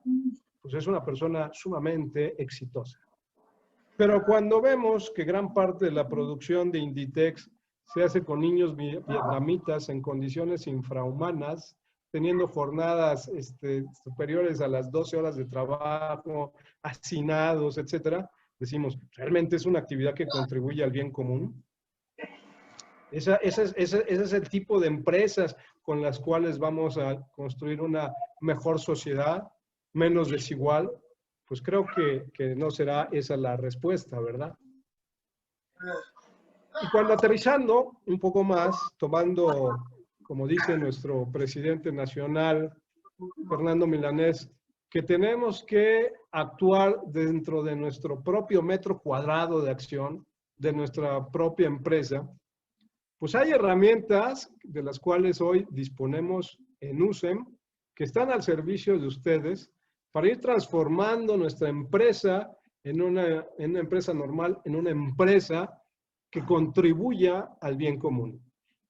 Speaker 1: pues es una persona sumamente exitosa. Pero cuando vemos que gran parte de la producción de Inditex se hace con niños vietnamitas en condiciones infrahumanas, teniendo jornadas superiores a las 12 horas de trabajo, hacinados, etcétera, decimos, ¿realmente es una actividad que contribuye al bien común? Ese es el tipo de empresas con las cuales vamos a construir una mejor sociedad, menos desigual. Pues creo que no será esa la respuesta, ¿verdad? Y cuando aterrizando un poco más, tomando, como dice nuestro presidente nacional, Fernando Milanés, que tenemos que actuar dentro de nuestro propio metro cuadrado de acción, de nuestra propia empresa, pues hay herramientas de las cuales hoy disponemos en USEM, que están al servicio de ustedes, para ir transformando nuestra empresa en una empresa normal, en una empresa que contribuya al bien común.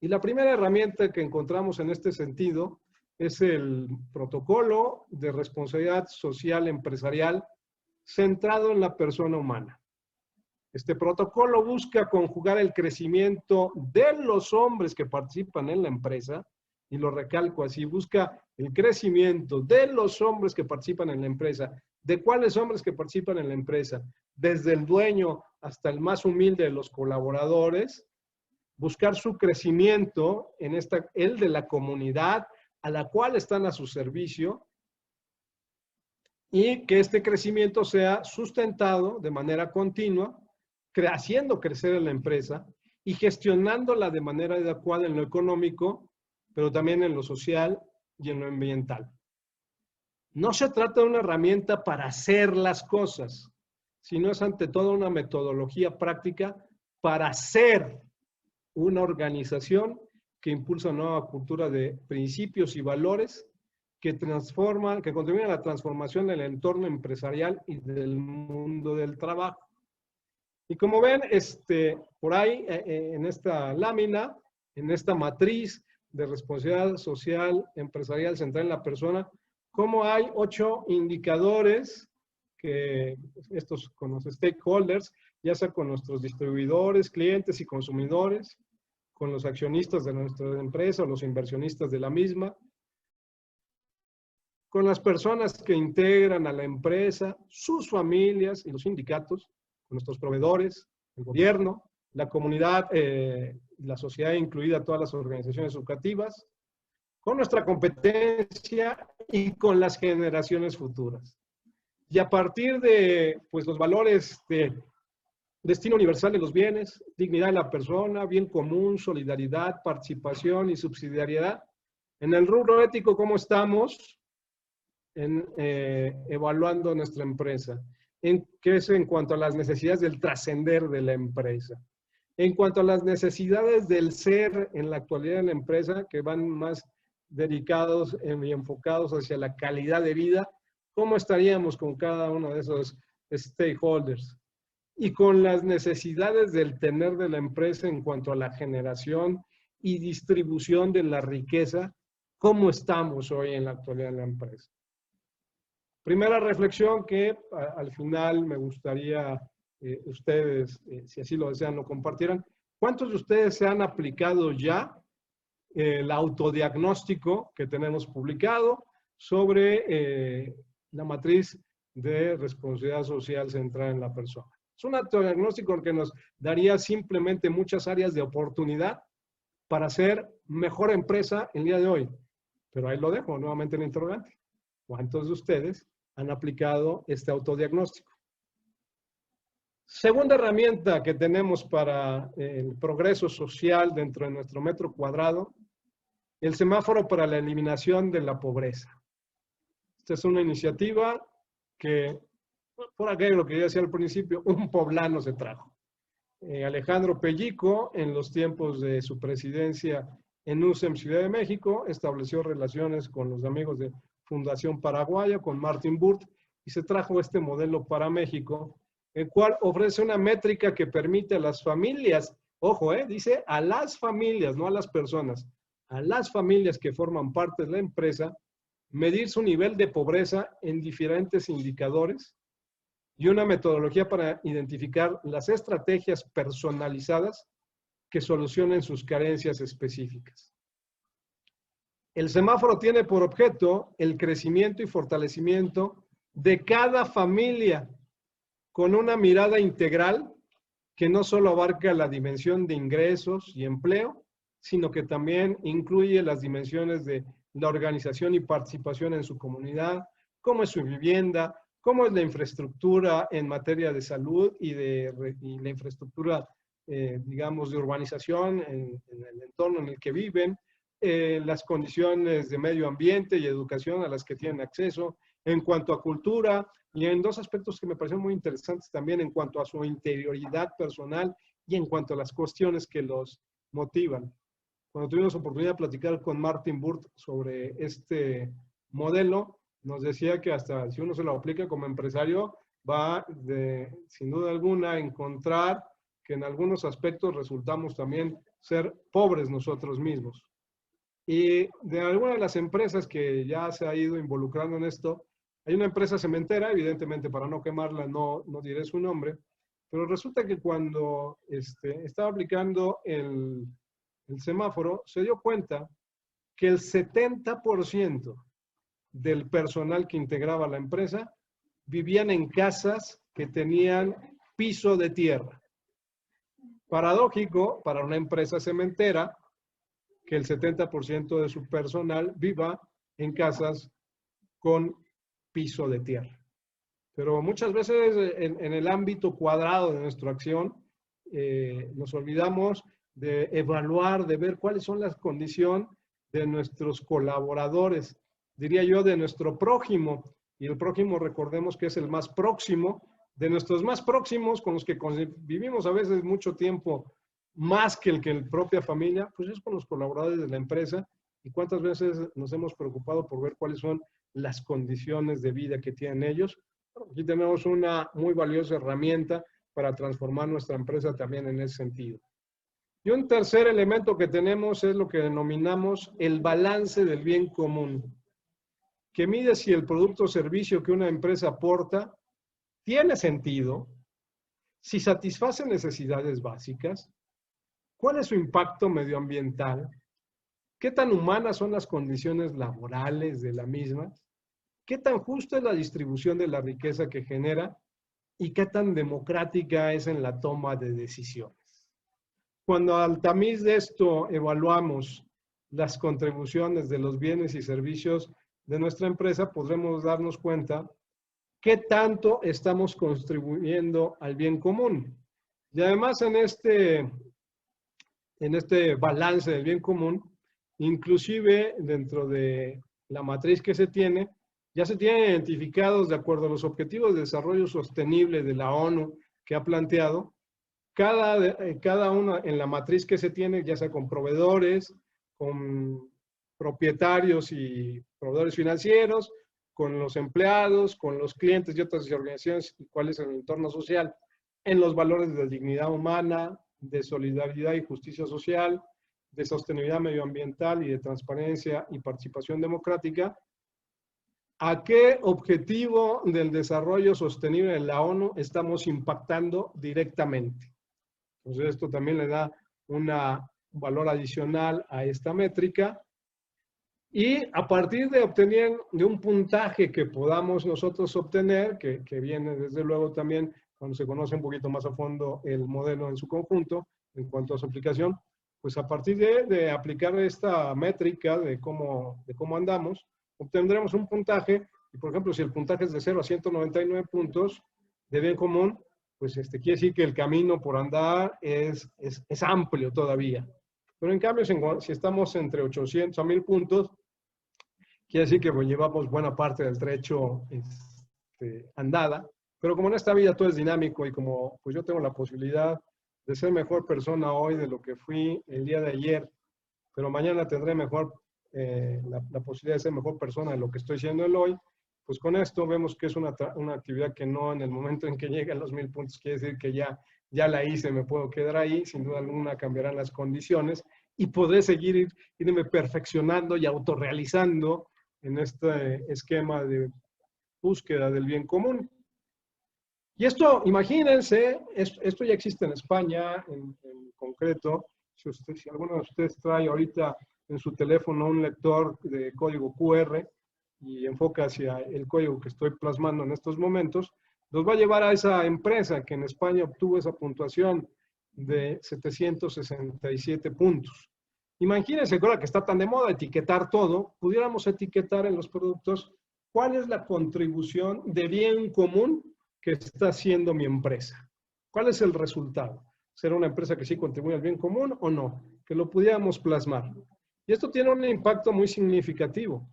Speaker 1: Y la primera herramienta que encontramos en este sentido es el protocolo de responsabilidad social empresarial centrado en la persona humana. Este protocolo busca conjugar el crecimiento de los hombres que participan en la empresa, y lo recalco así, busca el crecimiento de los hombres que participan en la empresa. ¿De cuáles hombres que participan en la empresa? Desde el dueño hasta el más humilde de los colaboradores, buscar su crecimiento en el de la comunidad a la cual están a su servicio, y que este crecimiento sea sustentado de manera continua, haciendo crecer en la empresa y gestionándola de manera adecuada en lo económico, pero también en lo social y en lo ambiental. No se trata de una herramienta para hacer las cosas, sino es ante todo una metodología práctica para hacer una organización que impulsa una nueva cultura de principios y valores que contribuyen a la transformación del entorno empresarial y del mundo del trabajo. Y como ven, por ahí en esta lámina, en esta matriz de responsabilidad social empresarial centrada en la persona, como hay 8 indicadores que estos con los stakeholders, ya sea con nuestros distribuidores, clientes y consumidores, con los accionistas de nuestra empresa o los inversionistas de la misma, con las personas que integran a la empresa, sus familias y los sindicatos, con nuestros proveedores, el gobierno, la comunidad, la sociedad, incluida todas las organizaciones educativas, con nuestra competencia y con las generaciones futuras. Y a partir de pues, los valores de destino universal de los bienes, dignidad de la persona, bien común, solidaridad, participación y subsidiariedad. En el rubro ético, ¿cómo estamos evaluando nuestra empresa? ¿Qué es en cuanto a las necesidades del trascender de la empresa? En cuanto a las necesidades del ser en la actualidad de la empresa, que van más dedicados y enfocados hacia la calidad de vida, ¿cómo estaríamos con cada uno de esos stakeholders? Y con las necesidades del tener de la empresa en cuanto a la generación y distribución de la riqueza, ¿cómo estamos hoy en la actualidad de la empresa? Primera reflexión que al final me gustaría ustedes, si así lo desean, lo compartieran. ¿Cuántos de ustedes se han aplicado ya el autodiagnóstico que tenemos publicado sobre la matriz de responsabilidad social centrada en la persona? Es un autodiagnóstico que nos daría simplemente muchas áreas de oportunidad para ser mejor empresa el día de hoy. Pero ahí lo dejo nuevamente en el interrogante. ¿Cuántos de ustedes han aplicado este autodiagnóstico? Segunda herramienta que tenemos para el progreso social dentro de nuestro metro cuadrado, el semáforo para la eliminación de la pobreza. Esta es una iniciativa que, por aquello que ya decía al principio, un poblano se trajo. Alejandro Pellico, en los tiempos de su presidencia en USEM Ciudad de México, estableció relaciones con los amigos de Fundación Paraguaya, con Martin Burt, y se trajo este modelo para México, el cual ofrece una métrica que permite a las familias, ojo, dice a las familias, no a las personas, a las familias que forman parte de la empresa, medir su nivel de pobreza en diferentes indicadores y una metodología para identificar las estrategias personalizadas que solucionen sus carencias específicas. El semáforo tiene por objeto el crecimiento y fortalecimiento de cada familia con una mirada integral que no solo abarca la dimensión de ingresos y empleo, sino que también incluye las dimensiones de la organización y participación en su comunidad, cómo es su vivienda, cómo es la infraestructura en materia de salud y la infraestructura, digamos, de urbanización en el entorno en el que viven, las condiciones de medio ambiente y educación a las que tienen acceso, en cuanto a cultura, y en dos aspectos que me parecen muy interesantes también en cuanto a su interioridad personal y en cuanto a las cuestiones que los motivan. Cuando tuvimos oportunidad de platicar con Martin Burt sobre este modelo, nos decía que hasta si uno se lo aplica como empresario, va sin duda alguna a encontrar que en algunos aspectos resultamos también ser pobres nosotros mismos. Y de alguna de las empresas que ya se ha ido involucrando en esto, hay una empresa cementera, evidentemente para no quemarla no diré su nombre, pero resulta que cuando estaba aplicando el semáforo, se dio cuenta que el 70% del personal que integraba la empresa vivían en casas que tenían piso de tierra. Paradójico para una empresa cementera que el 70% de su personal viva en casas con piso de tierra. Pero muchas veces en el ámbito cuadrado de nuestra acción nos olvidamos de evaluar, de ver cuáles son las condiciones de nuestros colaboradores, diría yo, de nuestro prójimo. Y el prójimo, recordemos que es el más próximo, de nuestros más próximos, con los que vivimos a veces mucho tiempo, más que el propia familia, pues es con los colaboradores de la empresa. Y cuántas veces nos hemos preocupado por ver cuáles son las condiciones de vida que tienen ellos. Bueno, aquí tenemos una muy valiosa herramienta para transformar nuestra empresa también en ese sentido. Y un tercer elemento que tenemos es lo que denominamos el balance del bien común, que mide si el producto o servicio que una empresa aporta tiene sentido, si satisface necesidades básicas, cuál es su impacto medioambiental, qué tan humanas son las condiciones laborales de la misma, qué tan justa es la distribución de la riqueza que genera y qué tan democrática es en la toma de decisiones. Cuando al tamiz de esto evaluamos las contribuciones de los bienes y servicios de nuestra empresa, podremos darnos cuenta qué tanto estamos contribuyendo al bien común. Y además en este balance del bien común, inclusive dentro de la matriz que se tiene, ya se tienen identificados de acuerdo a los objetivos de desarrollo sostenible de la ONU que ha planteado, cada una en la matriz que se tiene, ya sea con proveedores, con propietarios y proveedores financieros, con los empleados, con los clientes y otras organizaciones, y cuál es el entorno social, en los valores de dignidad humana, de solidaridad y justicia social, de sostenibilidad medioambiental y de transparencia y participación democrática. ¿A qué objetivo del desarrollo sostenible en la ONU estamos impactando directamente? Entonces, esto también le da un valor adicional a esta métrica. Y a partir de obtener de un puntaje que podamos nosotros obtener, que viene desde luego también cuando se conoce un poquito más a fondo el modelo en su conjunto, en cuanto a su aplicación, pues a partir de aplicar esta métrica de cómo andamos, obtendremos un puntaje, y por ejemplo, si el puntaje es de 0 a 199 puntos de bien común, pues quiere decir que el camino por andar es amplio todavía. Pero en cambio, si estamos entre 800 a 1000 puntos, quiere decir que pues, llevamos buena parte del trecho andada. Pero como en esta vida todo es dinámico y como pues yo tengo la posibilidad de ser mejor persona hoy de lo que fui el día de ayer, pero mañana tendré la posibilidad de ser mejor persona de lo que estoy siendo el hoy, pues con esto vemos que es una actividad que no en el momento en que llegue a los 1000 puntos quiere decir que ya la hice, me puedo quedar ahí, sin duda alguna cambiarán las condiciones y podré seguir irme perfeccionando y autorrealizando en este esquema de búsqueda del bien común. Y esto, imagínense, esto ya existe en España en concreto. Si alguno de ustedes trae ahorita en su teléfono un lector de código QR y enfoca hacia el código que estoy plasmando en estos momentos, nos va a llevar a esa empresa que en España obtuvo esa puntuación de 767 puntos. Imagínense que ahora que está tan de moda etiquetar todo, pudiéramos etiquetar en los productos cuál es la contribución de bien común que está haciendo mi empresa. ¿Cuál es el resultado? ¿Será una empresa que sí contribuye al bien común o no? Que lo pudiéramos plasmar. Y esto tiene un impacto muy significativo,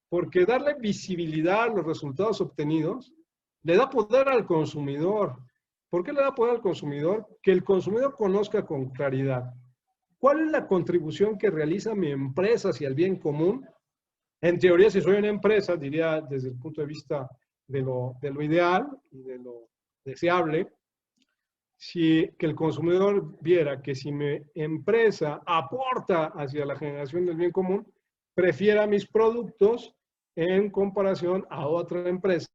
Speaker 1: porque darle visibilidad a los resultados obtenidos le da poder al consumidor. ¿Por qué le da poder al consumidor? Que el consumidor conozca con claridad cuál es la contribución que realiza mi empresa hacia el bien común. En teoría, si soy una empresa, diría desde el punto de vista de lo ideal y de lo deseable, que el consumidor viera que si mi empresa aporta hacia la generación del bien común, prefiera mis productos en comparación a otra empresa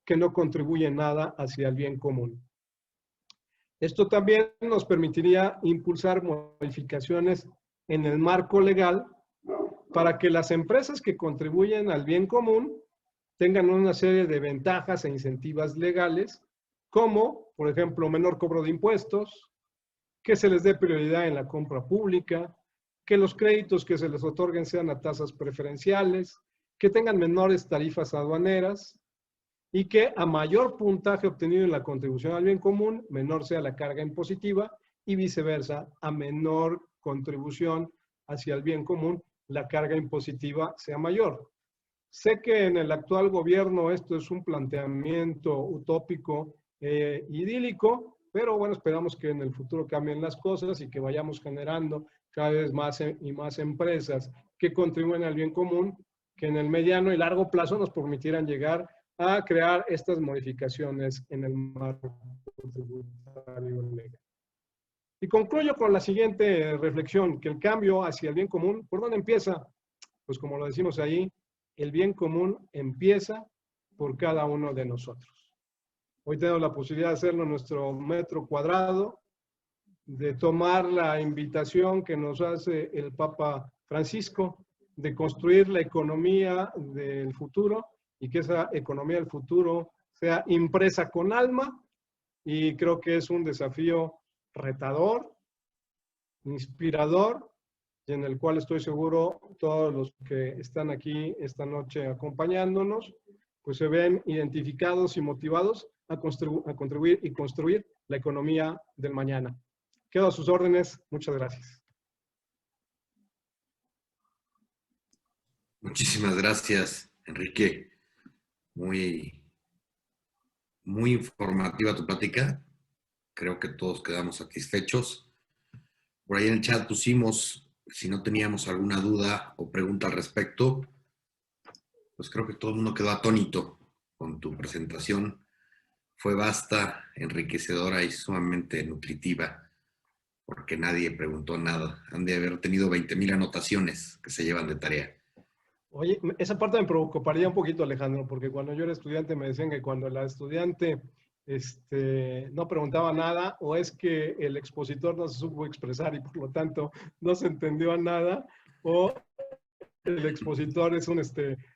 Speaker 1: que no contribuye nada hacia el bien común. Esto también nos permitiría impulsar modificaciones en el marco legal para que las empresas que contribuyen al bien común tengan una serie de ventajas e incentivos legales, como, por ejemplo, menor cobro de impuestos, que se les dé prioridad en la compra pública, que los créditos que se les otorguen sean a tasas preferenciales, que tengan menores tarifas aduaneras y que a mayor puntaje obtenido en la contribución al bien común, menor sea la carga impositiva y viceversa, a menor contribución hacia el bien común, la carga impositiva sea mayor. Sé que en el actual gobierno esto es un planteamiento utópico, idílico, pero bueno, esperamos que en el futuro cambien las cosas y que vayamos generando cada vez más y más empresas que contribuyen al bien común, que en el mediano y largo plazo nos permitieran llegar a crear estas modificaciones en el marco tributario legal. Y concluyo con la siguiente reflexión, que el cambio hacia el bien común, ¿por dónde empieza? Pues como lo decimos ahí, el bien común empieza por cada uno de nosotros. Hoy tenemos la posibilidad de hacerlo en nuestro metro cuadrado, de tomar la invitación que nos hace el Papa Francisco, de construir la economía del futuro y que esa economía del futuro sea impresa con alma, y creo que es un desafío retador, inspirador, y en el cual estoy seguro todos los que están aquí esta noche acompañándonos, pues se ven identificados y motivados a contribuir y construir la economía del mañana. Quedo a sus órdenes. Muchas gracias.
Speaker 2: Muchísimas gracias, Enrique. Muy informativa tu plática. Creo que todos quedamos satisfechos. Por ahí en el chat pusimos, si no teníamos alguna duda o pregunta al respecto, pues creo que todo el mundo quedó atónito con tu presentación. Fue vasta, enriquecedora y sumamente nutritiva, porque nadie preguntó nada. Han de haber tenido 20,000 anotaciones que se llevan de tarea.
Speaker 1: Oye, esa parte me preocuparía un poquito, Alejandro, porque cuando yo era estudiante me decían que cuando la estudiante no preguntaba nada, o es que el expositor no se supo expresar y por lo tanto no se entendió nada, o el expositor es un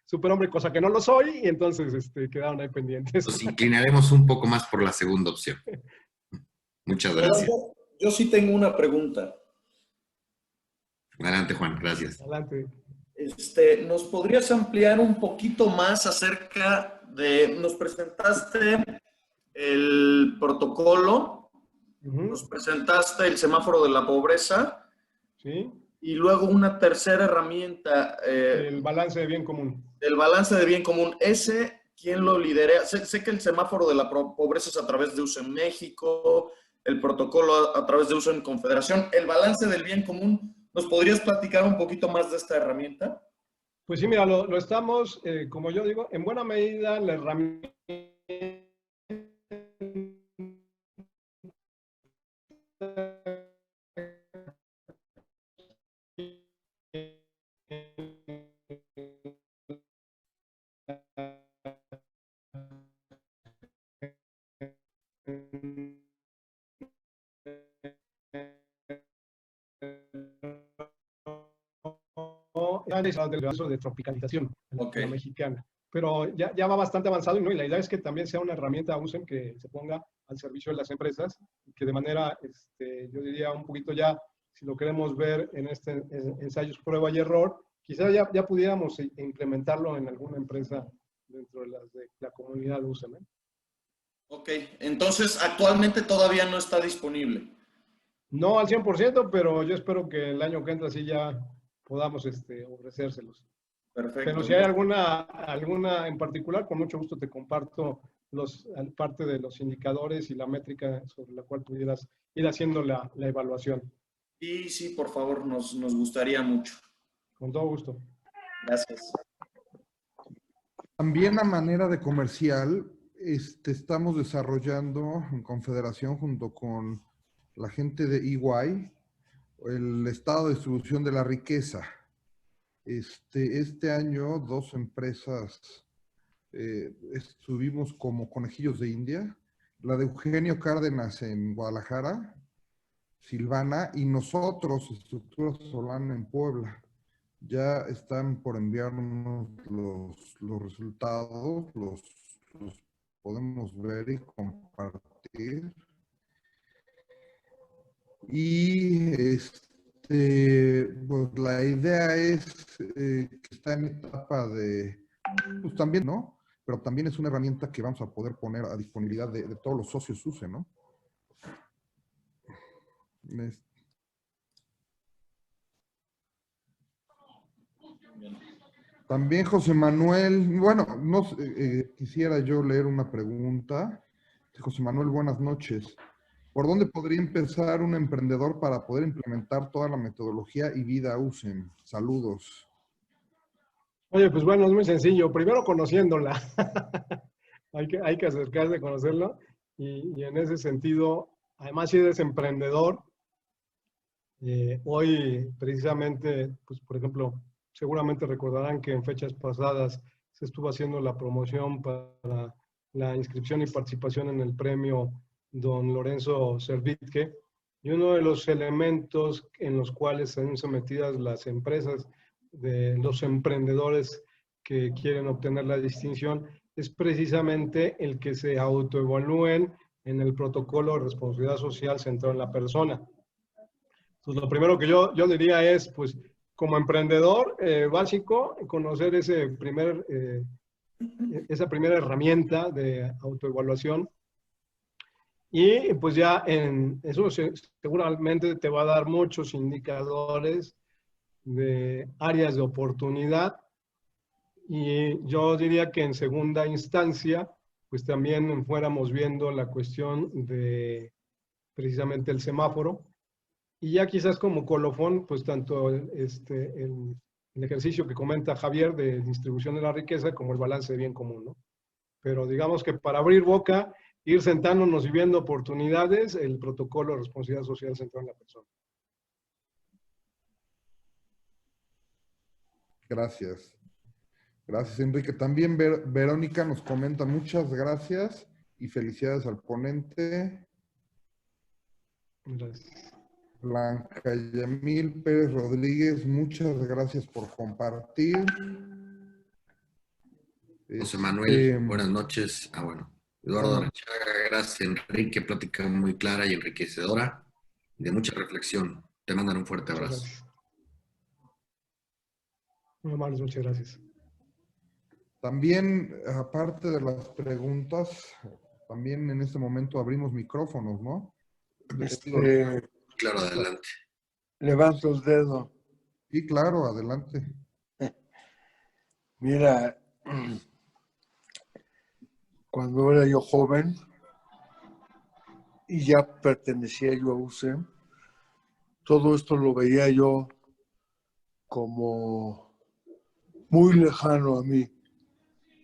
Speaker 1: superhombre, cosa que no lo soy, y entonces quedaron ahí pendientes.
Speaker 2: Nos inclinaremos un poco más por la segunda opción. Muchas gracias.
Speaker 3: Yo sí tengo una pregunta.
Speaker 2: Adelante, Juan, gracias.
Speaker 1: Adelante.
Speaker 3: ¿Nos podrías ampliar un poquito más acerca de, nos presentaste el protocolo, nos presentaste el semáforo de la pobreza,
Speaker 1: sí, y
Speaker 3: luego una tercera herramienta.
Speaker 1: El balance de bien común.
Speaker 3: El balance de bien común. ¿Ese quién lo lidera? Sé que el semáforo de la pobreza es a través de uso en México, el protocolo a través de uso en Confederación. El balance del bien común, ¿nos podrías platicar un poquito más de esta herramienta?
Speaker 1: Pues sí, mira, lo estamos, como yo digo, en buena medida la herramienta del caso de tropicalización la mexicana. Pero ya va bastante avanzado, ¿no? Y la idea es que también sea una herramienta usen que se ponga al servicio de las empresas, que de manera, yo diría un poquito ya, si lo queremos ver en ensayos prueba y error, quizás ya pudiéramos implementarlo en alguna empresa dentro de la comunidad usen, ¿eh?
Speaker 3: Ok, entonces actualmente todavía no está disponible.
Speaker 1: No al 100%, pero yo espero que el año que entra sí ya podamos ofrecérselos.
Speaker 3: Perfecto.
Speaker 1: Pero si hay alguna en particular, con mucho gusto te comparto parte de los indicadores y la métrica sobre la cual pudieras ir haciendo la evaluación.
Speaker 3: Sí, por favor, nos gustaría mucho.
Speaker 1: Con todo gusto.
Speaker 3: Gracias.
Speaker 4: También a manera de comercial, estamos desarrollando en Confederación junto con la gente de EY el estado de distribución de la riqueza. Este año 2 empresas estuvimos como conejillos de India, la de Eugenio Cárdenas en Guadalajara, Silvana, y nosotros, Estructura Solana en Puebla. Ya están por enviarnos los resultados, los podemos ver y compartir. Y pues la idea es que está en etapa de, pues también, ¿no? Pero también es una herramienta que vamos a poder poner a disponibilidad de todos los socios UCE, ¿no? También José Manuel, bueno, no, quisiera yo leer una pregunta. José Manuel, buenas noches. ¿Por dónde podría empezar un emprendedor para poder implementar toda la metodología y vida USEM? Saludos.
Speaker 1: Oye, pues bueno, es muy sencillo. Primero conociéndola. hay que acercarse a conocerlo. Y en ese sentido, además si eres emprendedor, hoy precisamente, pues por ejemplo, seguramente recordarán que en fechas pasadas se estuvo haciendo la promoción para la inscripción y participación en el premio Don Lorenzo Servitje, y uno de los elementos en los cuales se han sometidas las empresas de los emprendedores que quieren obtener la distinción es precisamente el que se autoevalúen en el protocolo de responsabilidad social centrado en la persona. Entonces, lo primero que yo diría es, pues, como emprendedor básico, conocer ese primer esa primera herramienta de autoevaluación. Y pues ya en eso seguramente te va a dar muchos indicadores de áreas de oportunidad. Y yo diría que en segunda instancia, pues también fuéramos viendo la cuestión de precisamente el semáforo. Y ya quizás como colofón, pues tanto el ejercicio que comenta Javier de distribución de la riqueza como el balance de bien común, ¿no? Pero digamos que para abrir boca, ir sentándonos y viendo oportunidades, el protocolo de responsabilidad social centrado en la persona.
Speaker 4: Gracias. Gracias, Enrique. También Verónica nos comenta muchas gracias y felicidades al ponente.
Speaker 1: Gracias.
Speaker 4: Blanca Yamil Pérez Rodríguez, muchas gracias por compartir.
Speaker 2: José Manuel, buenas noches. Bueno, Eduardo Arrechaga, gracias, Enrique, plática muy clara y enriquecedora y de mucha reflexión. Te mandan un fuerte abrazo.
Speaker 1: Gracias. Muy amables, muchas gracias.
Speaker 4: También, aparte de las preguntas, también en este momento abrimos micrófonos, ¿no?
Speaker 2: Claro, adelante.
Speaker 5: Levanto el dedo.
Speaker 4: Sí, claro, adelante.
Speaker 5: Mira, cuando era yo joven y ya pertenecía yo a UCEM, todo esto lo veía yo como muy lejano a mí,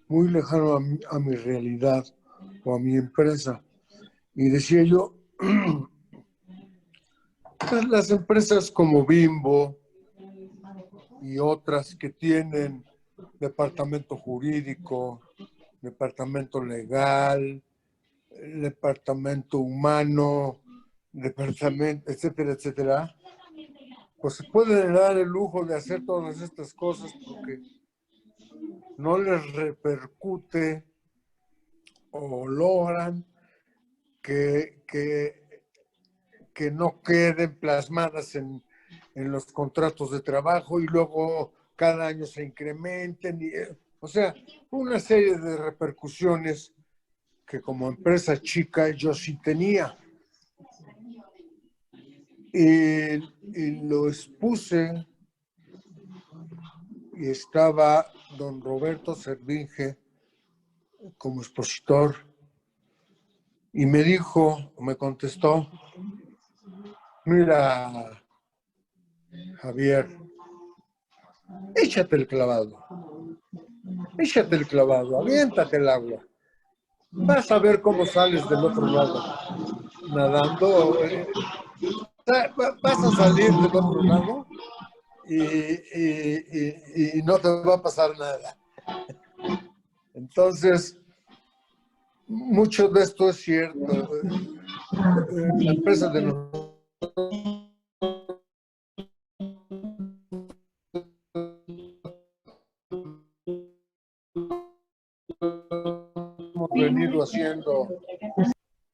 Speaker 5: muy lejano a mi realidad o a mi empresa. Y decía yo, las empresas como Bimbo y otras que tienen departamento jurídico, departamento legal, departamento humano, departamento, etcétera, etcétera, pues se pueden dar el lujo de hacer todas estas cosas porque no les repercute o logran que no queden plasmadas en los contratos de trabajo y luego cada año se incrementen. O sea, una serie de repercusiones que como empresa chica yo sí tenía. Y lo expuse y estaba don Roberto Servinge como expositor y me contestó, mira, Javier, échate el clavado, aviéntate el agua. Vas a ver cómo sales del otro lado, nadando. Vas a salir del otro lado y no te va a pasar nada. Entonces, mucho de esto es cierto. La empresa de nosotros hemos venido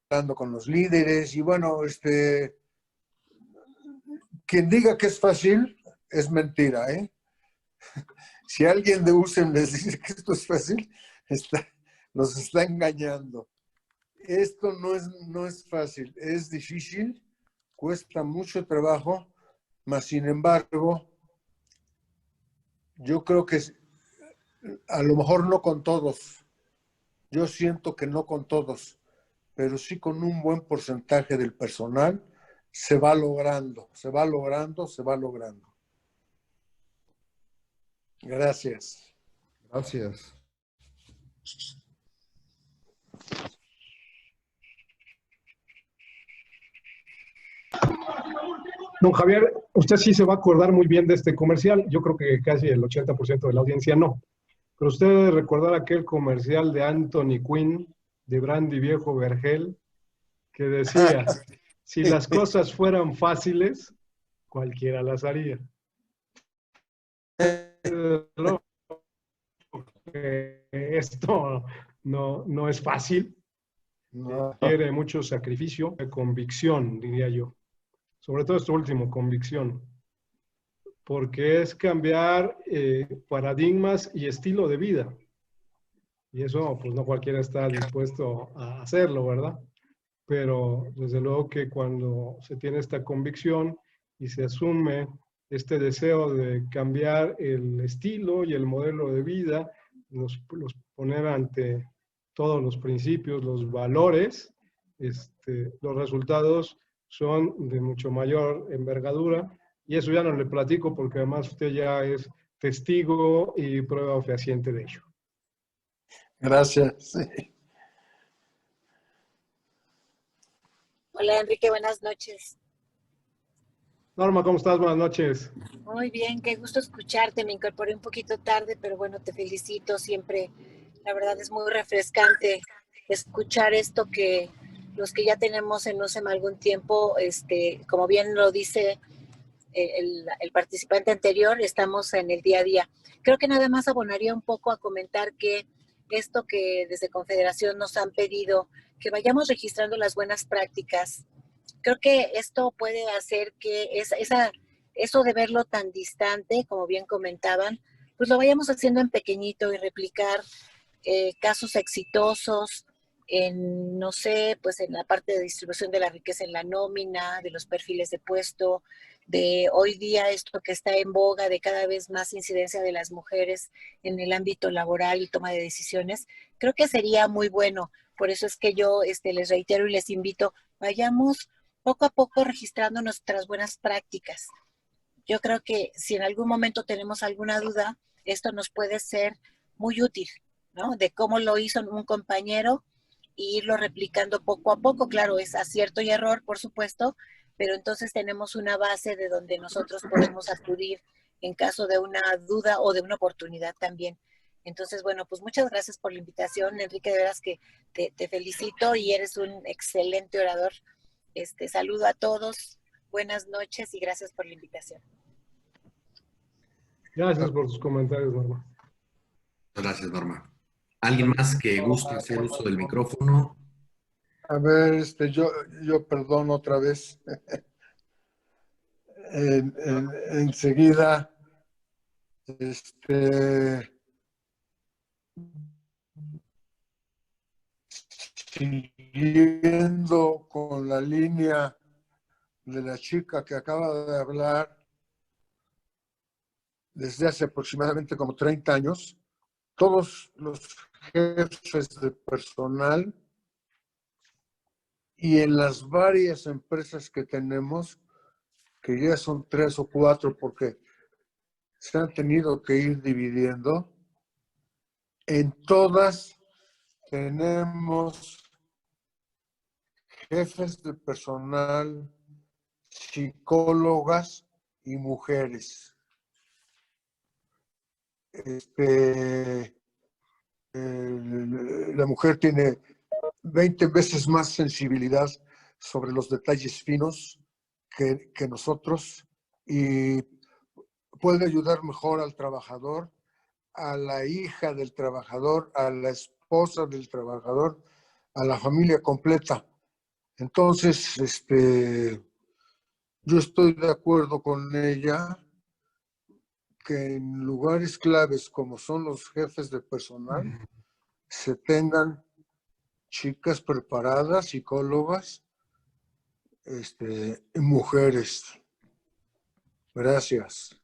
Speaker 5: hablando con los líderes y bueno, quien diga que es fácil es mentira, ¿eh? Si alguien de UCEM les dice que esto es fácil, los está engañando. Esto no es fácil, es difícil, cuesta mucho trabajo, mas sin embargo, yo creo que a lo mejor no con todos, yo siento que no con todos, pero sí con un buen porcentaje del personal se va logrando. Gracias.
Speaker 4: Gracias.
Speaker 1: Don Javier, usted sí se va a acordar muy bien de este comercial. Yo creo que casi el 80% de la audiencia no. Pero usted debe recordar aquel comercial de Anthony Quinn, de Brandy Viejo Vergel, que decía, si las cosas fueran fáciles, cualquiera las haría. Esto no es fácil. No. Requiere mucho sacrificio, convicción, diría yo. Sobre todo esto último, convicción. Porque es cambiar paradigmas y estilo de vida. Y eso, pues no cualquiera está dispuesto a hacerlo, ¿verdad? Pero desde luego que cuando se tiene esta convicción y se asume este deseo de cambiar el estilo y el modelo de vida, los poner ante todos los principios, los valores, los resultados son de mucho mayor envergadura. Y eso ya no le platico porque además usted ya es testigo y prueba fehaciente de ello.
Speaker 5: Gracias. Sí.
Speaker 6: Hola Enrique, buenas noches.
Speaker 1: Norma, ¿cómo estás? Buenas noches.
Speaker 6: Muy bien, qué gusto escucharte. Me incorporé un poquito tarde, pero bueno, te felicito. Siempre, la verdad es muy refrescante escuchar esto que los que ya tenemos en USEM algún tiempo, como bien lo dice el participante anterior, estamos en el día a día. Creo que nada más abonaría un poco a comentar que esto que desde Confederación nos han pedido, que vayamos registrando las buenas prácticas. Creo que esto puede hacer que eso de verlo tan distante, como bien comentaban, pues lo vayamos haciendo en pequeñito y replicar casos exitosos en, no sé, pues en la parte de distribución de la riqueza en la nómina, de los perfiles de puesto, de hoy día esto que está en boga, de cada vez más incidencia de las mujeres en el ámbito laboral y toma de decisiones. Creo que sería muy bueno. Por eso es que yo les reitero y les invito, vayamos poco a poco registrando nuestras buenas prácticas. Yo creo que si en algún momento tenemos alguna duda, esto nos puede ser muy útil, ¿no? De cómo lo hizo un compañero e irlo replicando poco a poco. Claro, es acierto y error, por supuesto, pero entonces tenemos una base de donde nosotros podemos acudir en caso de una duda o de una oportunidad también. Entonces, bueno, pues muchas gracias por la invitación, Enrique, de veras que te felicito y eres un excelente orador. Saludo a todos, buenas noches y gracias por la invitación.
Speaker 1: Gracias por tus comentarios, Norma.
Speaker 2: Gracias, Norma. ¿Alguien más que guste hacer uso del micrófono?
Speaker 5: A ver, yo perdón otra vez. Enseguida, siguiendo con la línea de la chica que acaba de hablar, desde hace aproximadamente como 30 años, todos los jefes de personal y en las varias empresas que tenemos, que ya son 3 o 4 porque se han tenido que ir dividiendo, en todas tenemos jefes de personal, psicólogas y mujeres. La mujer tiene 20 veces más sensibilidad sobre los detalles finos que nosotros y puede ayudar mejor al trabajador, a la hija del trabajador, a la esposa del trabajador, a la familia completa. Entonces, yo estoy de acuerdo con ella que en lugares claves como son los jefes de personal se tengan chicas preparadas, psicólogas, mujeres. Gracias.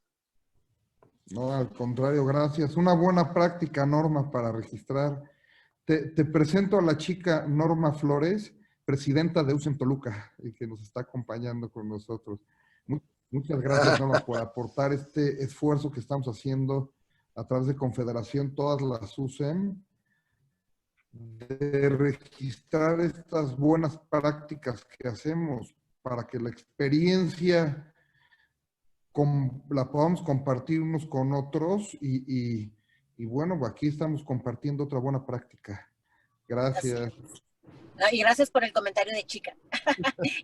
Speaker 4: No, al contrario, gracias. Una buena práctica, Norma, para registrar. Te presento a la chica Norma Flores, presidenta de USEM Toluca, y que nos está acompañando con nosotros. Muchas gracias, Norma, por aportar este esfuerzo que estamos haciendo a través de Confederación, todas las USEM, de registrar estas buenas prácticas que hacemos para que la experiencia la podamos compartir unos con otros y bueno, aquí estamos compartiendo otra buena práctica. Gracias.
Speaker 6: Y gracias por el comentario de chica.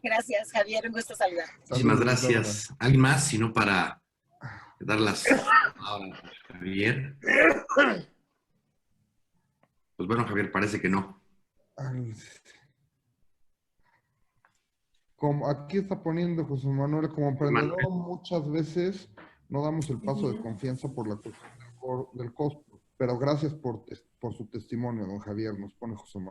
Speaker 6: Gracias, Javier, un gusto saludar.
Speaker 2: Muchísimas gracias. ¿Alguien más? Si no, para dar las palabras a Javier. Pues bueno, Javier, parece que no.
Speaker 4: Como aquí está poniendo José Manuel, como emprendedor muchas veces no damos el paso de confianza por la cuestión del costo. Pero gracias por su testimonio, don Javier, nos pone José Manuel.